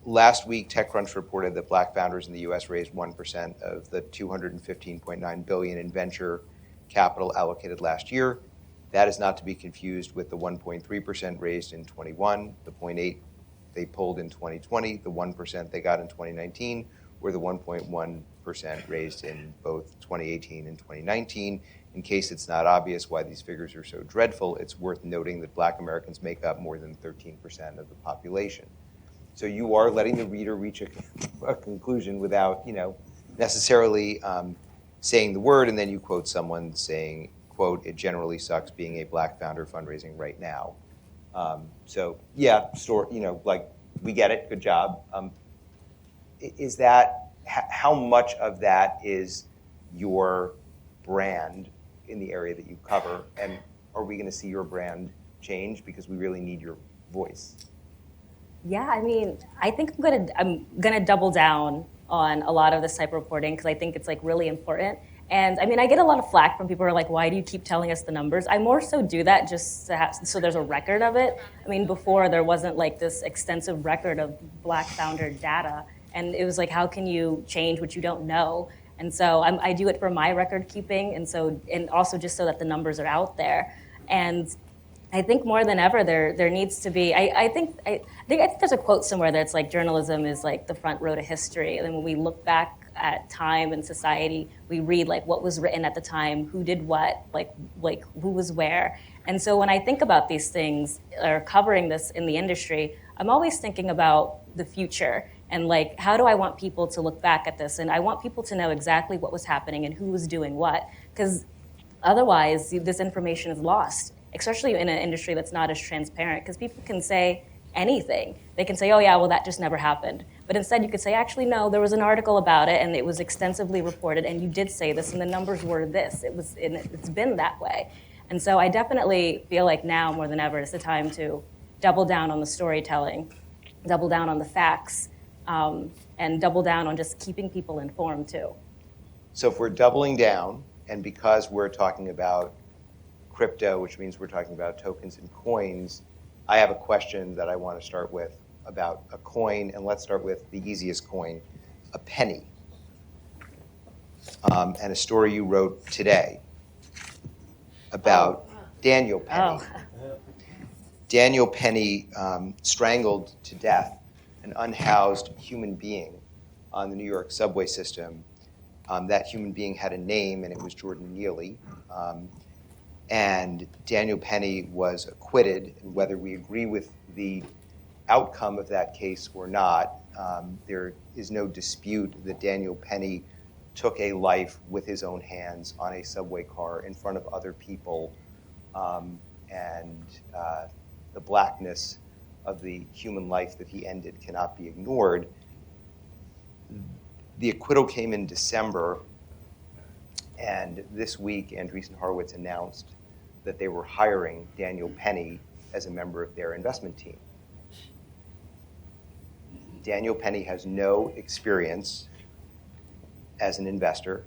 Last week, TechCrunch reported that Black founders in the U.S. raised 1% of the $215.9 billion in venture capital allocated last year. That is not to be confused with the 1.3% raised in 21, the 0.8% they pulled in 2020, the 1% they got in 2019, or the 1.1% raised in both 2018 and 2019. In case it's not obvious why these figures are so dreadful, it's worth noting that Black Americans make up more than 13% of the population. So you are letting the reader reach a conclusion without, necessarily saying the word, and then you quote someone saying, quote, it generally sucks being a Black founder fundraising right now. So yeah, like we get it, good job. Is that, how much of that is your brand in the area that you cover, and are we gonna see your brand change because we really need your voice? Yeah, I mean, I think I'm gonna double down on a lot of this type of reporting because I think it's like really important. And I mean, I get a lot of flack from people who are like, why do you keep telling us the numbers? I more so do that just to have, so there's a record of it. I mean, before there wasn't like this extensive record of Black founder data. And it was like, how can you change what you don't know? And so I do it for my record keeping, and also just so that the numbers are out there. And I think more than ever, there needs to be. I think there's a quote somewhere that's like, journalism is like the front row to history. And then when we look back at time and society, we read like what was written at the time, who did what, like who was where. And so when I think about these things or covering this in the industry, I'm always thinking about the future and like, how do I want people to look back at this? And I want people to know exactly what was happening and who was doing what, because otherwise this information is lost, especially in an industry that's not as transparent, because people can say anything. They can say, oh yeah, well that just never happened. But instead you could say, actually no, there was an article about it and it was extensively reported and you did say this and the numbers were this. It's been that way. And so I definitely feel like now more than ever is the time to double down on the storytelling, double down on the facts, and double down on just keeping people informed too. So if we're doubling down, and because we're talking about crypto, which means we're talking about tokens and coins, I have a question that I want to start with about a coin, and let's start with the easiest coin, a penny. And a story you wrote today about Daniel Penny. Oh. Daniel Penny strangled to death an unhoused human being on the New York subway system. That human being had a name, and it was Jordan Neely. And Daniel Penny was acquitted, and whether we agree with the outcome of that case or not, there is no dispute that Daniel Penny took a life with his own hands on a subway car in front of other people, and the blackness of the human life that he ended cannot be ignored. The acquittal came in December, and this week Andreessen Horowitz announced that they were hiring Daniel Penny as a member of their investment team. Daniel Penny has no experience as an investor.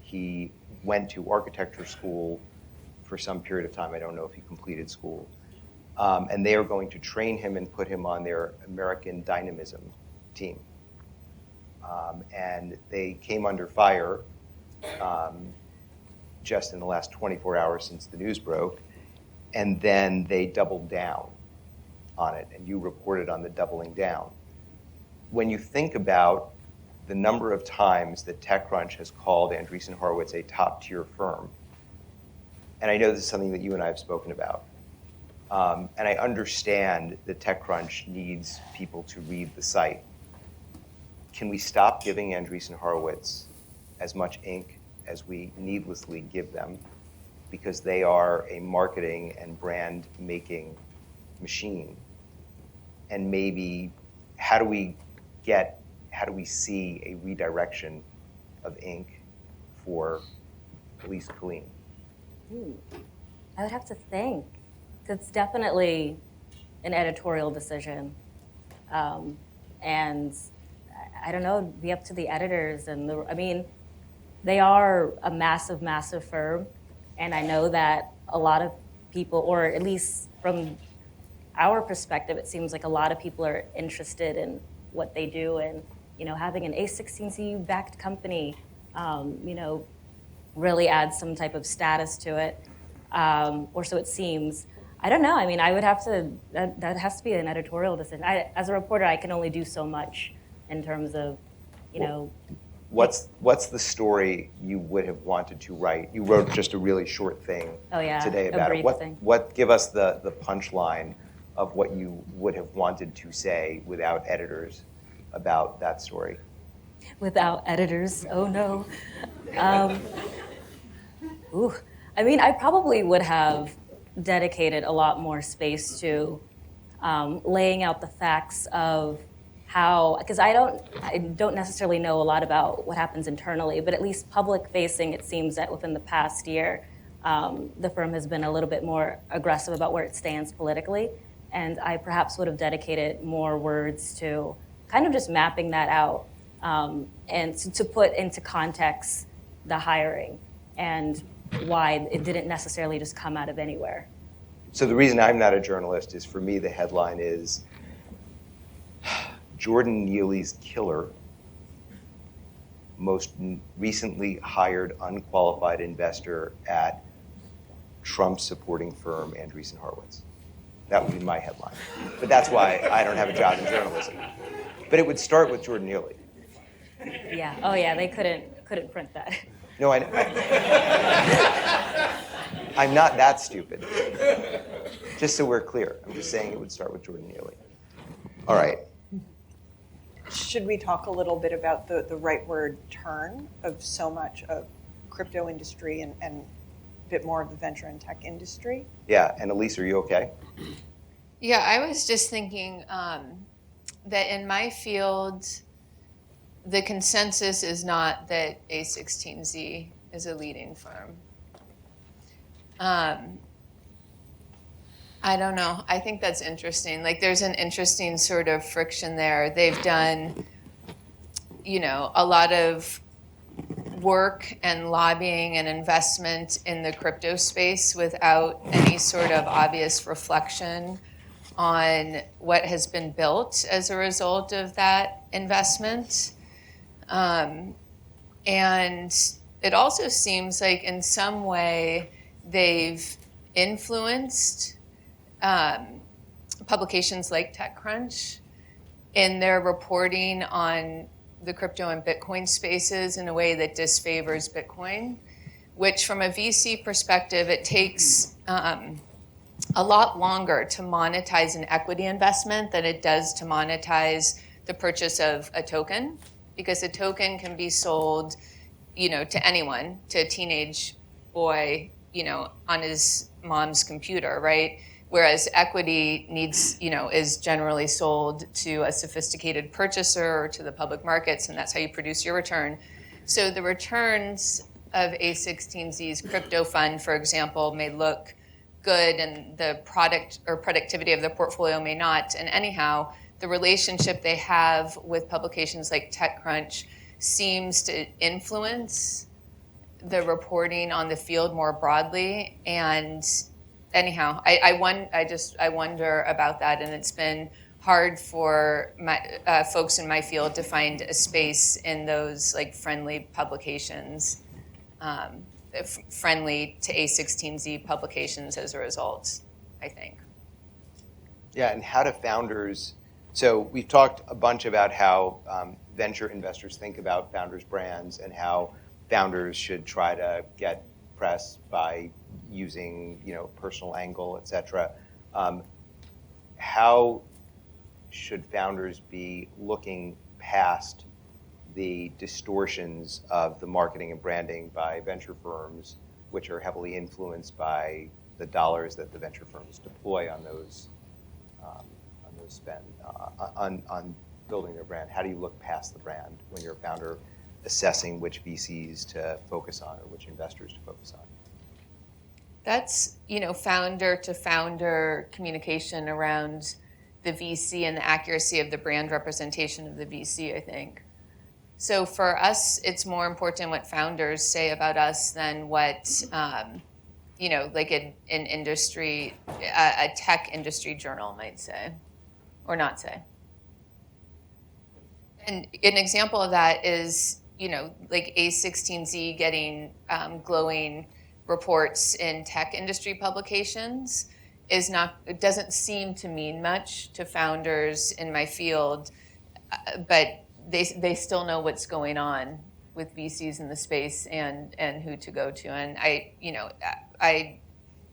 He went to architecture school for some period of time. I don't know if he completed school. And they are going to train him and put him on their American Dynamism team. And they came under fire just in the last 24 hours since the news broke. And then they doubled down on it, and you reported on the doubling down. When you think about the number of times that TechCrunch has called Andreessen Horowitz a top-tier firm, and I know this is something that you and I have spoken about, and I understand that TechCrunch needs people to read the site. Can we stop giving Andreessen Horowitz as much ink as we needlessly give them, because they are a marketing and brand making machine? And maybe how do we see a redirection of ink for Alyse Killeen? I would have to think. It's definitely an editorial decision. And I don't know, it'd be up to the editors. I mean, they are a massive, massive firm. And I know that a lot of people, or at least from our perspective, it seems like a lot of people are interested in what they do, and having an A16Z backed company, really adds some type of status to it, or so it seems. I don't know. I mean, I would have to. That has to be an editorial decision. As a reporter, I can only do so much in terms of, What's the story you would have wanted to write? You wrote just a really short thing today about it. What give us the punchline of what you would have wanted to say without editors about that story? Without editors? Oh no. I mean, I probably would have dedicated a lot more space to laying out the facts of how, because I don't necessarily know a lot about what happens internally, but at least public facing, it seems that within the past year, the firm has been a little bit more aggressive about where it stands politically. And I perhaps would have dedicated more words to kind of just mapping that out, and to put into context the hiring and why it didn't necessarily just come out of anywhere. So the reason I'm not a journalist is, for me, the headline is Jordan Neely's killer, most recently hired unqualified investor at Trump supporting firm Andreessen Horowitz. That would be my headline. But that's why I don't have a job in journalism. But it would start with Jordan Neely. Yeah. Oh yeah. They couldn't print that. No, I'm not that stupid. Just so we're clear, I'm just saying it would start with Jordan Neely. All right. Should we talk a little bit about the right word turn of so much of crypto industry and a bit more of the venture and tech industry? Yeah, and Alyse, are you okay? Yeah, I was just thinking that in my field, the consensus is not that A16Z is a leading firm. I don't know. I think that's interesting. Like, there's an interesting sort of friction there. They've done, a lot of work and lobbying and investment in the crypto space without any sort of obvious reflection on what has been built as a result of that investment. And it also seems like in some way they've influenced publications like TechCrunch in their reporting on the crypto and Bitcoin spaces in a way that disfavors Bitcoin, which from a VC perspective, it takes a lot longer to monetize an equity investment than it does to monetize the purchase of a token, because a token can be sold, to anyone, to a teenage boy, on his mom's computer, right? Whereas equity is generally sold to a sophisticated purchaser or to the public markets, and that's how you produce your return. So the returns of A16Z's crypto fund, for example, may look good and the product or productivity of the portfolio may not. And anyhow, the relationship they have with publications like TechCrunch seems to influence the reporting on the field more broadly. And anyhow, I wonder about that, and it's been hard for my folks in my field to find a space in those like friendly publications, friendly to A16Z publications as a result, I think. Yeah, and how do founders, so we've talked a bunch about how venture investors think about founders' brands and how founders should try to get press by using, personal angle, et cetera. How should founders be looking past the distortions of the marketing and branding by venture firms, which are heavily influenced by the dollars that the venture firms deploy on those spend on building their brand? How do you look past the brand when you're a founder assessing which VCs to focus on or which investors to focus on? That's, founder to founder communication around the VC and the accuracy of the brand representation of the VC, I think. So for us, it's more important what founders say about us than what, like an industry, a tech industry journal might say or not say. And an example of that is, like A16Z getting glowing reports in tech industry publications it doesn't seem to mean much to founders in my field, but they still know what's going on with VCs in the space and who to go to. And I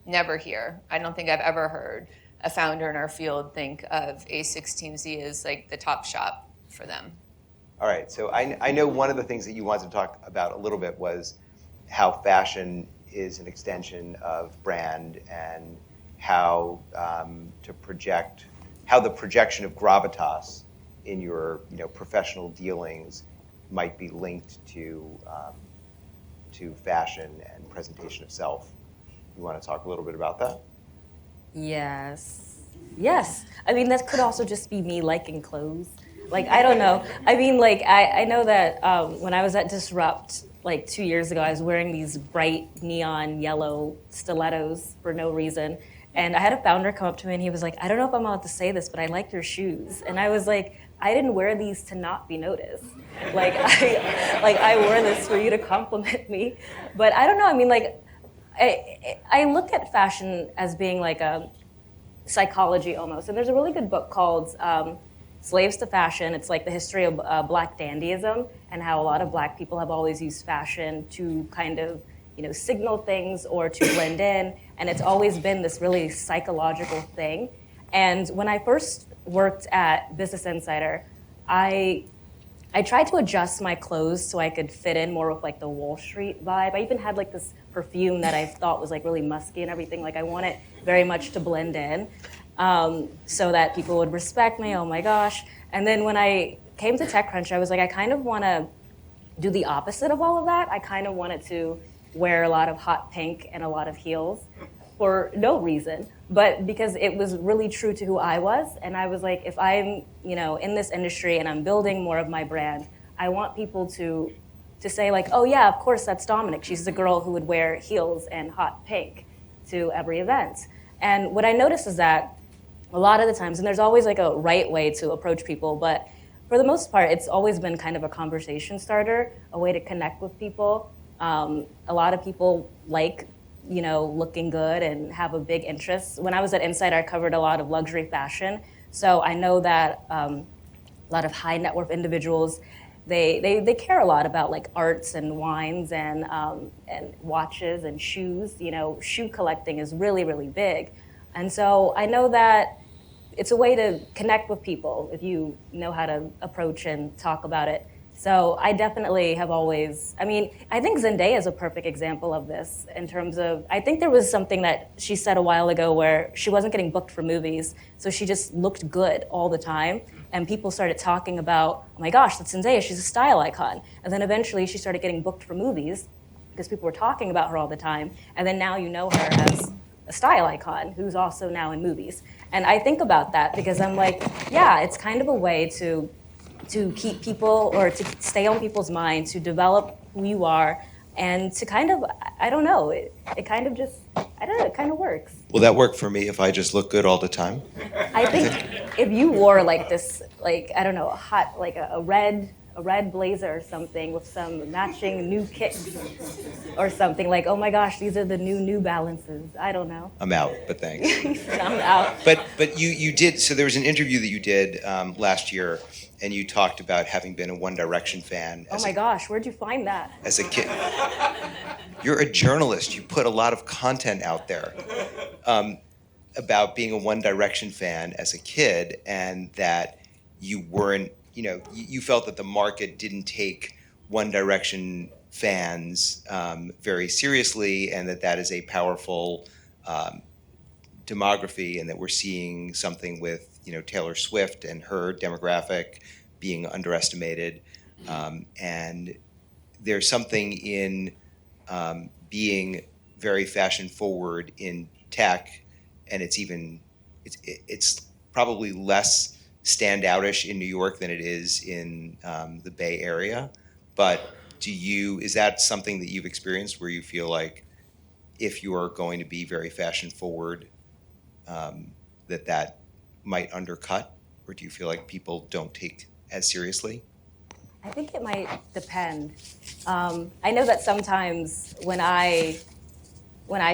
never hear, I don't think I've ever heard a founder in our field think of A16Z as like the top shop for them. All right, so I know one of the things that you wanted to talk about a little bit was how fashion is an extension of brand and how the projection of gravitas in your professional dealings might be linked to fashion and presentation of self. You want to talk a little bit about that? Yes. I mean, that could also just be me liking clothes. Like, I don't know. I mean, like, I know that when I was at Disrupt, like 2 years ago, I was wearing these bright neon yellow stilettos for no reason. And I had a founder come up to me and he was like, I don't know if I'm allowed to say this, but I like your shoes. And I was like, I didn't wear these to not be noticed. I wore this for you to compliment me. But I don't know, I mean, like, I look at fashion as being like a psychology almost. And there's a really good book called Slaves to Fashion. It's like the history of Black dandyism and how a lot of Black people have always used fashion to kind of, signal things or to blend in. And it's always been this really psychological thing. And when I first worked at Business Insider, I tried to adjust my clothes so I could fit in more with like the Wall Street vibe. I even had like this perfume that I thought was like really musky and everything. Like I want it very much to blend in so that people would respect me, oh my gosh. And then when I came to TechCrunch, I was like, I kind of want to do the opposite of all of that. I kind of wanted to wear a lot of hot pink and a lot of heels for no reason, but because it was really true to who I was. And I was like, if I'm, in this industry and I'm building more of my brand, I want people to say like, oh yeah, of course that's Dominic. She's the girl who would wear heels and hot pink to every event. And what I noticed is that a lot of the times, and there's always like a right way to approach people, but for the most part, it's always been kind of a conversation starter, a way to connect with people. A lot of people like, looking good and have a big interest. When I was at Insider, I covered a lot of luxury fashion. So I know that a lot of high net worth individuals, they care a lot about like arts and wines and watches and shoes. Shoe collecting is really, really big. And so I know that it's a way to connect with people if you know how to approach and talk about it. So I definitely have always, I think Zendaya is a perfect example of this in terms of, I think there was something that she said a while ago where she wasn't getting booked for movies, so she just looked good all the time. And people started talking about, oh my gosh, that's Zendaya, she's a style icon. And then eventually she started getting booked for movies because people were talking about her all the time. And then now you know her as a style icon who's also now in movies. And I think about that because I'm like, yeah, it's kind of a way to keep people or to stay on people's minds, to develop who you are, and to kind of, I don't know, it kind of just, I don't know, it kind of works. Will that work for me if I just look good all the time? I think if you wore like this, like, I don't know, a hot, like a red blazer or something with some matching new kicks or something, like, oh my gosh, these are the New Balances. I don't know. I'm out, but thanks. I'm out. But you did, so there was an interview that you did last year, and you talked about having been a One Direction fan. Oh my gosh, where'd you find that? As a kid. You're a journalist. You put a lot of content out there about being a One Direction fan as a kid, and that you weren't, you felt that the market didn't take One Direction fans very seriously, and that is a powerful demography, and that we're seeing something with Taylor Swift and her demographic being underestimated, and there's something in being very fashion forward in tech, and it's probably less standoutish in New York than it is in the Bay Area. But is that something that you've experienced where you feel like if you are going to be very fashion forward, that might undercut, or do you feel like people don't take as seriously? I think it might depend. I know that sometimes when I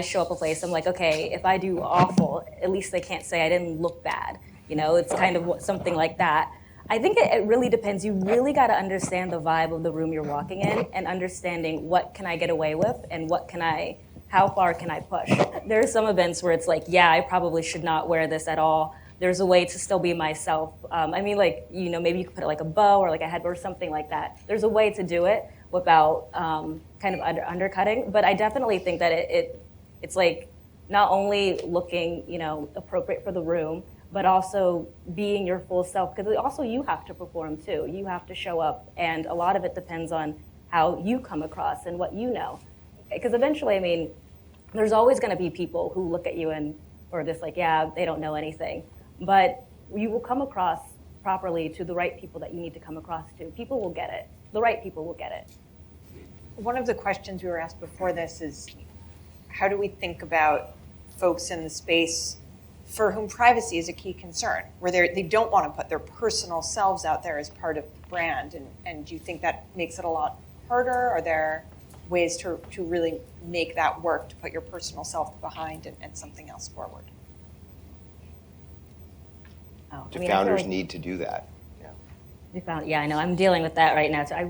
show up a place, I'm like, okay, if I do awful, at least they can't say I didn't look bad. It's kind of something like that. I think it really depends. You really got to understand the vibe of the room you're walking in, and understanding what can I get away with and how far can I push. There are some events where it's like, yeah, I probably should not wear this at all. There's a way to still be myself. Maybe you could put it like a bow or like a headband or something like that. There's a way to do it without kind of undercutting. But I definitely think that it's like not only looking, appropriate for the room, but also being your full self. Because also you have to perform too. You have to show up, and a lot of it depends on how you come across and what you know. Because eventually, there's always going to be people who look at you or just like, yeah, they don't know anything. But you will come across properly to the right people that you need to come across to. People will get it. The right people will get it. One of the questions we were asked before this is, how do we think about folks in the space for whom privacy is a key concern, where they don't want to put their personal selves out there as part of the brand? And do you think that makes it a lot harder? Are there ways to really make that work, to put your personal self behind and something else forward? Oh, Do I feel founders like need to do that? yeah, I know. I'm dealing with that right now. So I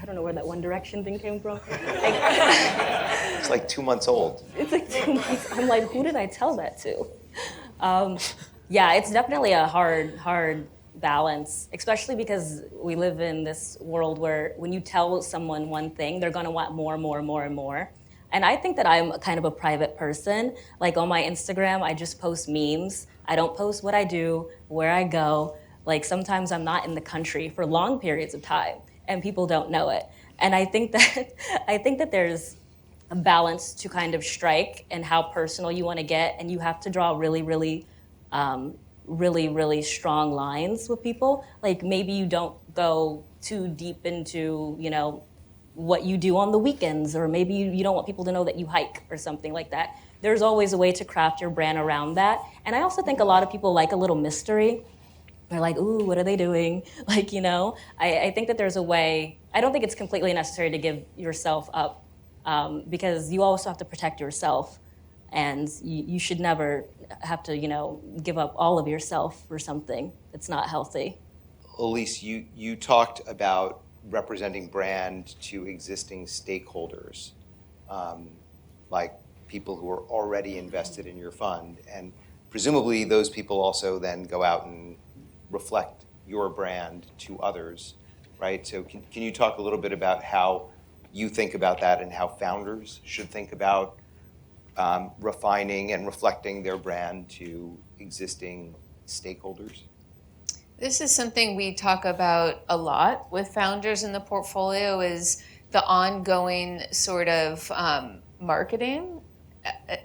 don't know where that One Direction thing came from. It's like 2 months old. It's like 2 months. I'm like, who did I tell that to? Yeah, it's definitely a hard balance, especially because we live in this world where when you tell someone one thing, they're gonna want more and more and more and more. And I think that I'm kind of a private person. Like on my Instagram, I just post memes. I don't post what I do, where I go. Like sometimes I'm not in the country for long periods of time and people don't know it. And I think that there's a balance to kind of strike and how personal you want to get, and you have to draw really strong lines with people. Like maybe you don't go too deep into, what you do on the weekends, or maybe you don't want people to know that you hike or something like that. There's always a way to craft your brand around that. And I also think a lot of people like a little mystery. They're like, ooh, what are they doing? Like, I think that there's a way. I don't think it's completely necessary to give yourself up, because you also have to protect yourself, and you should never have to, give up all of yourself for something that's not healthy. Alyse, you talked about representing brand to existing stakeholders, like people who are already invested in your fund, and presumably those people also then go out and reflect your brand to others, right? So can you talk a little bit about how you think about that and how founders should think about refining and reflecting their brand to existing stakeholders? This is something we talk about a lot with founders in the portfolio, is the ongoing sort of marketing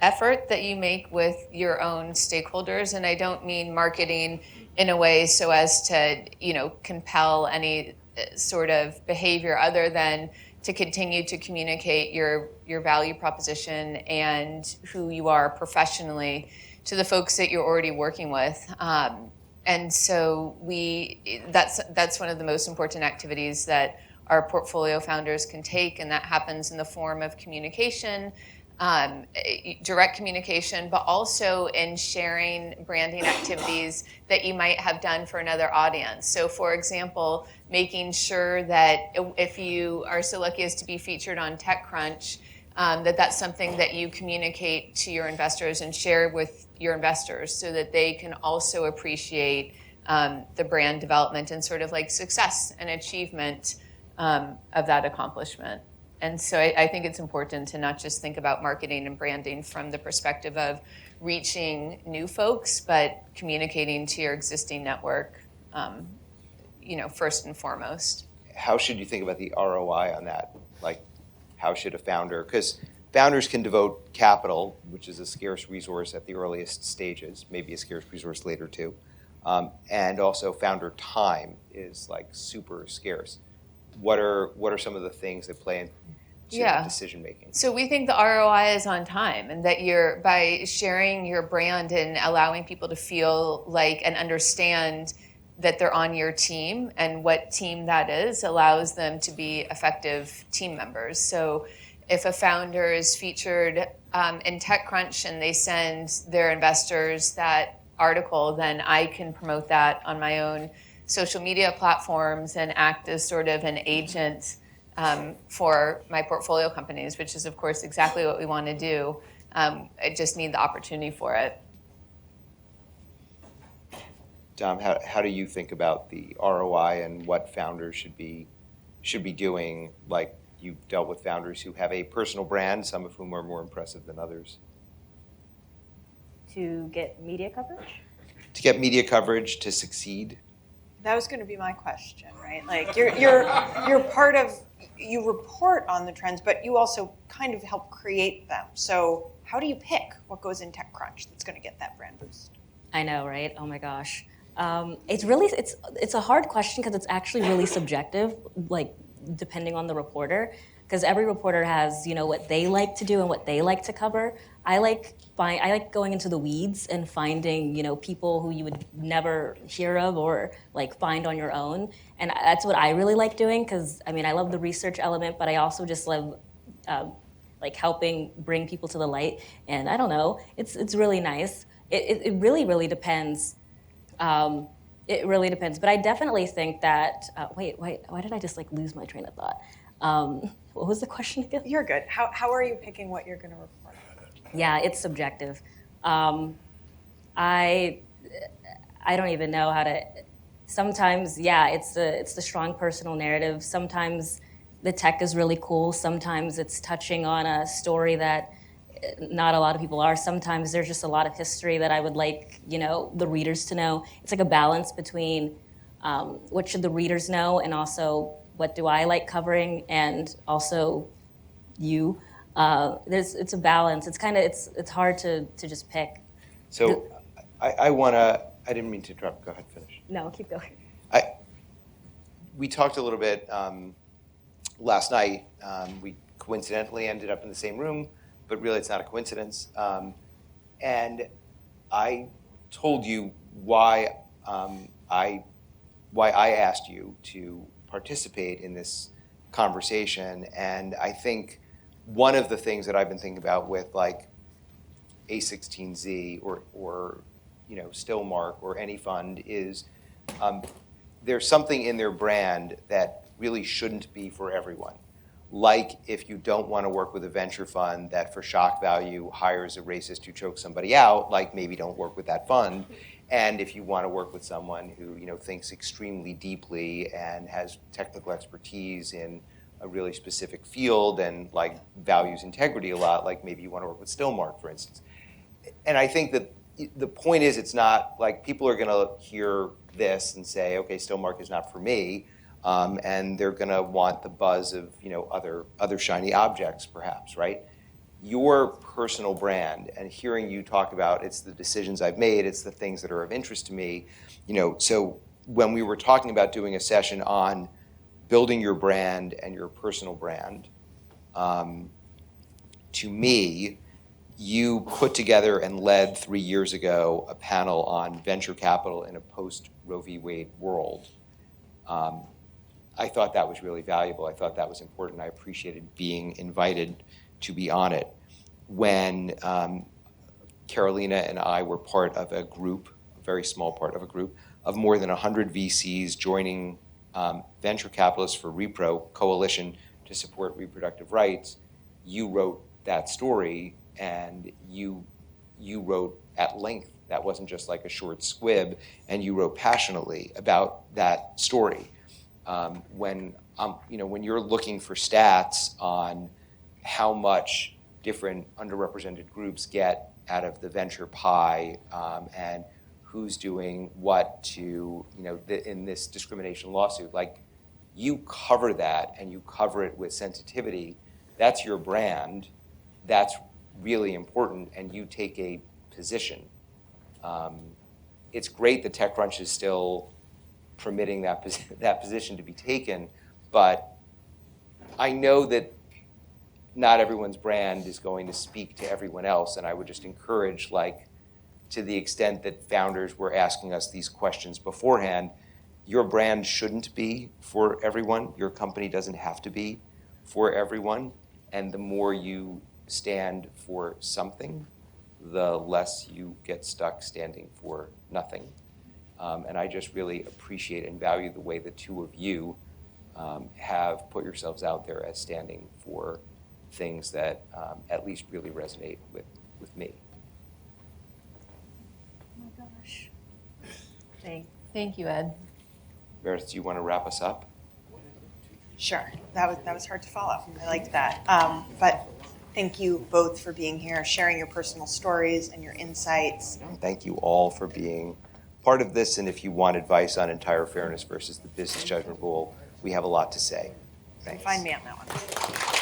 effort that you make with your own stakeholders. And I don't mean marketing in a way so as to, compel any sort of behavior other than to continue to communicate your value proposition and who you are professionally to the folks that you're already working with. And so that's one of the most important activities that our portfolio founders can take, and that happens in the form of communication, direct communication, but also in sharing branding activities that you might have done for another audience. So for example, making sure that if you are so lucky as to be featured on TechCrunch, that's something that you communicate to your investors and share with your investors so that they can also appreciate the brand development and sort of like success and achievement of that accomplishment. And so I think it's important to not just think about marketing and branding from the perspective of reaching new folks, but communicating to your existing network, first and foremost. How should you think about the ROI on that? Like, how should a founder, because founders can devote capital, which is a scarce resource at the earliest stages, maybe a scarce resource later too, and also founder time is like super scarce. What are some of the things that play into the decision making? So we think the ROI is on time, and that you're by sharing your brand and allowing people to feel like and understand that they're on your team and what team that is allows them to be effective team members. So if a founder is featured in TechCrunch and they send their investors that article, then I can promote that on my own social media platforms and act as sort of an agent for my portfolio companies, which is, of course, exactly what we want to do. I just need the opportunity for it. Dom, how do you think about the ROI and what founders should be doing? Like, you've dealt with founders who have a personal brand, some of whom are more impressive than others. To get media coverage? To get media coverage, to succeed. That was going to be my question, right? Like you're part of, you report on the trends, but you also kind of help create them. So how do you pick what goes in TechCrunch that's going to get that brand boost? I know, right? Oh my gosh. It's a hard question because it's actually really subjective, like depending on the reporter. because every reporter has, what they like to do and what they like to cover. I like going into the weeds and finding, people who you would never hear of or like find on your own. And that's what I really like doing, because I love the research element, but I also just love like helping bring people to the light. And I don't know, it's really nice. It really, really depends. It really depends. But I definitely think that, wait, why did I just like lose my train of thought? What was the question again? You're good. How are you picking what you're going to report? Yeah, it's subjective. I don't even know how to. Sometimes, yeah, it's the strong personal narrative. Sometimes the tech is really cool. Sometimes it's touching on a story that not a lot of people are. Sometimes there's just a lot of history that I would like, the readers to know. It's like a balance between what should the readers know, and also what do I like covering, and also you. It's a balance. It's hard to just pick. So I didn't mean to interrupt. Go ahead, finish. No, keep going. We talked a little bit last night. We coincidentally ended up in the same room, but really it's not a coincidence. And I told you why I asked you to participate in this conversation. And I think one of the things that I've been thinking about with like A16Z or Stillmark or any fund is there's something in their brand that really shouldn't be for everyone. Like if you don't want to work with a venture fund that for shock value hires a racist who chokes somebody out, like maybe don't work with that fund. And if you want to work with someone who thinks extremely deeply and has technical expertise in a really specific field and like values integrity a lot, like maybe you want to work with Stillmark, for instance. And I think that the point is, it's not like people are going to hear this and say, okay, Stillmark is not for me. And they're going to want the buzz of other shiny objects, perhaps, right? Your personal brand, and hearing you talk about it's the decisions I've made, it's the things that are of interest to me. So when we were talking about doing a session on building your brand and your personal brand, to me, you put together and led 3 years ago a panel on venture capital in a post-Roe v. Wade world. I thought that was really valuable. I thought that was important. I appreciated being invited to be on it. When Carolina and I were part of a group, a very small part of a group, of more than 100 VCs joining Venture Capitalists for Repro Coalition to support reproductive rights, you wrote that story, and you wrote at length. That wasn't just like a short squib, and you wrote passionately about that story. When you're looking for stats on how much different underrepresented groups get out of the venture pie, and who's doing what to in this discrimination lawsuit, like you cover that and you cover it with sensitivity. That's your brand. That's really important, and you take a position. It's great that TechCrunch is still permitting that position to be taken, but I know that not everyone's brand is going to speak to everyone else, and I would just encourage, like, to the extent that founders were asking us these questions beforehand, your brand shouldn't be for everyone. Your company doesn't have to be for everyone, and the more you stand for something, the less you get stuck standing for nothing. And I just really appreciate and value the way the two of you have put yourselves out there as standing for things that at least really resonate with me. Oh my gosh. Thank you, Ed. Meredith, do you want to wrap us up? Sure. That was hard to follow. I liked that. But thank you both for being here, sharing your personal stories and your insights. Thank you all for being part of this, and if you want advice on entire fairness versus the business judgment rule, we have a lot to say. Thanks. Find me on that one.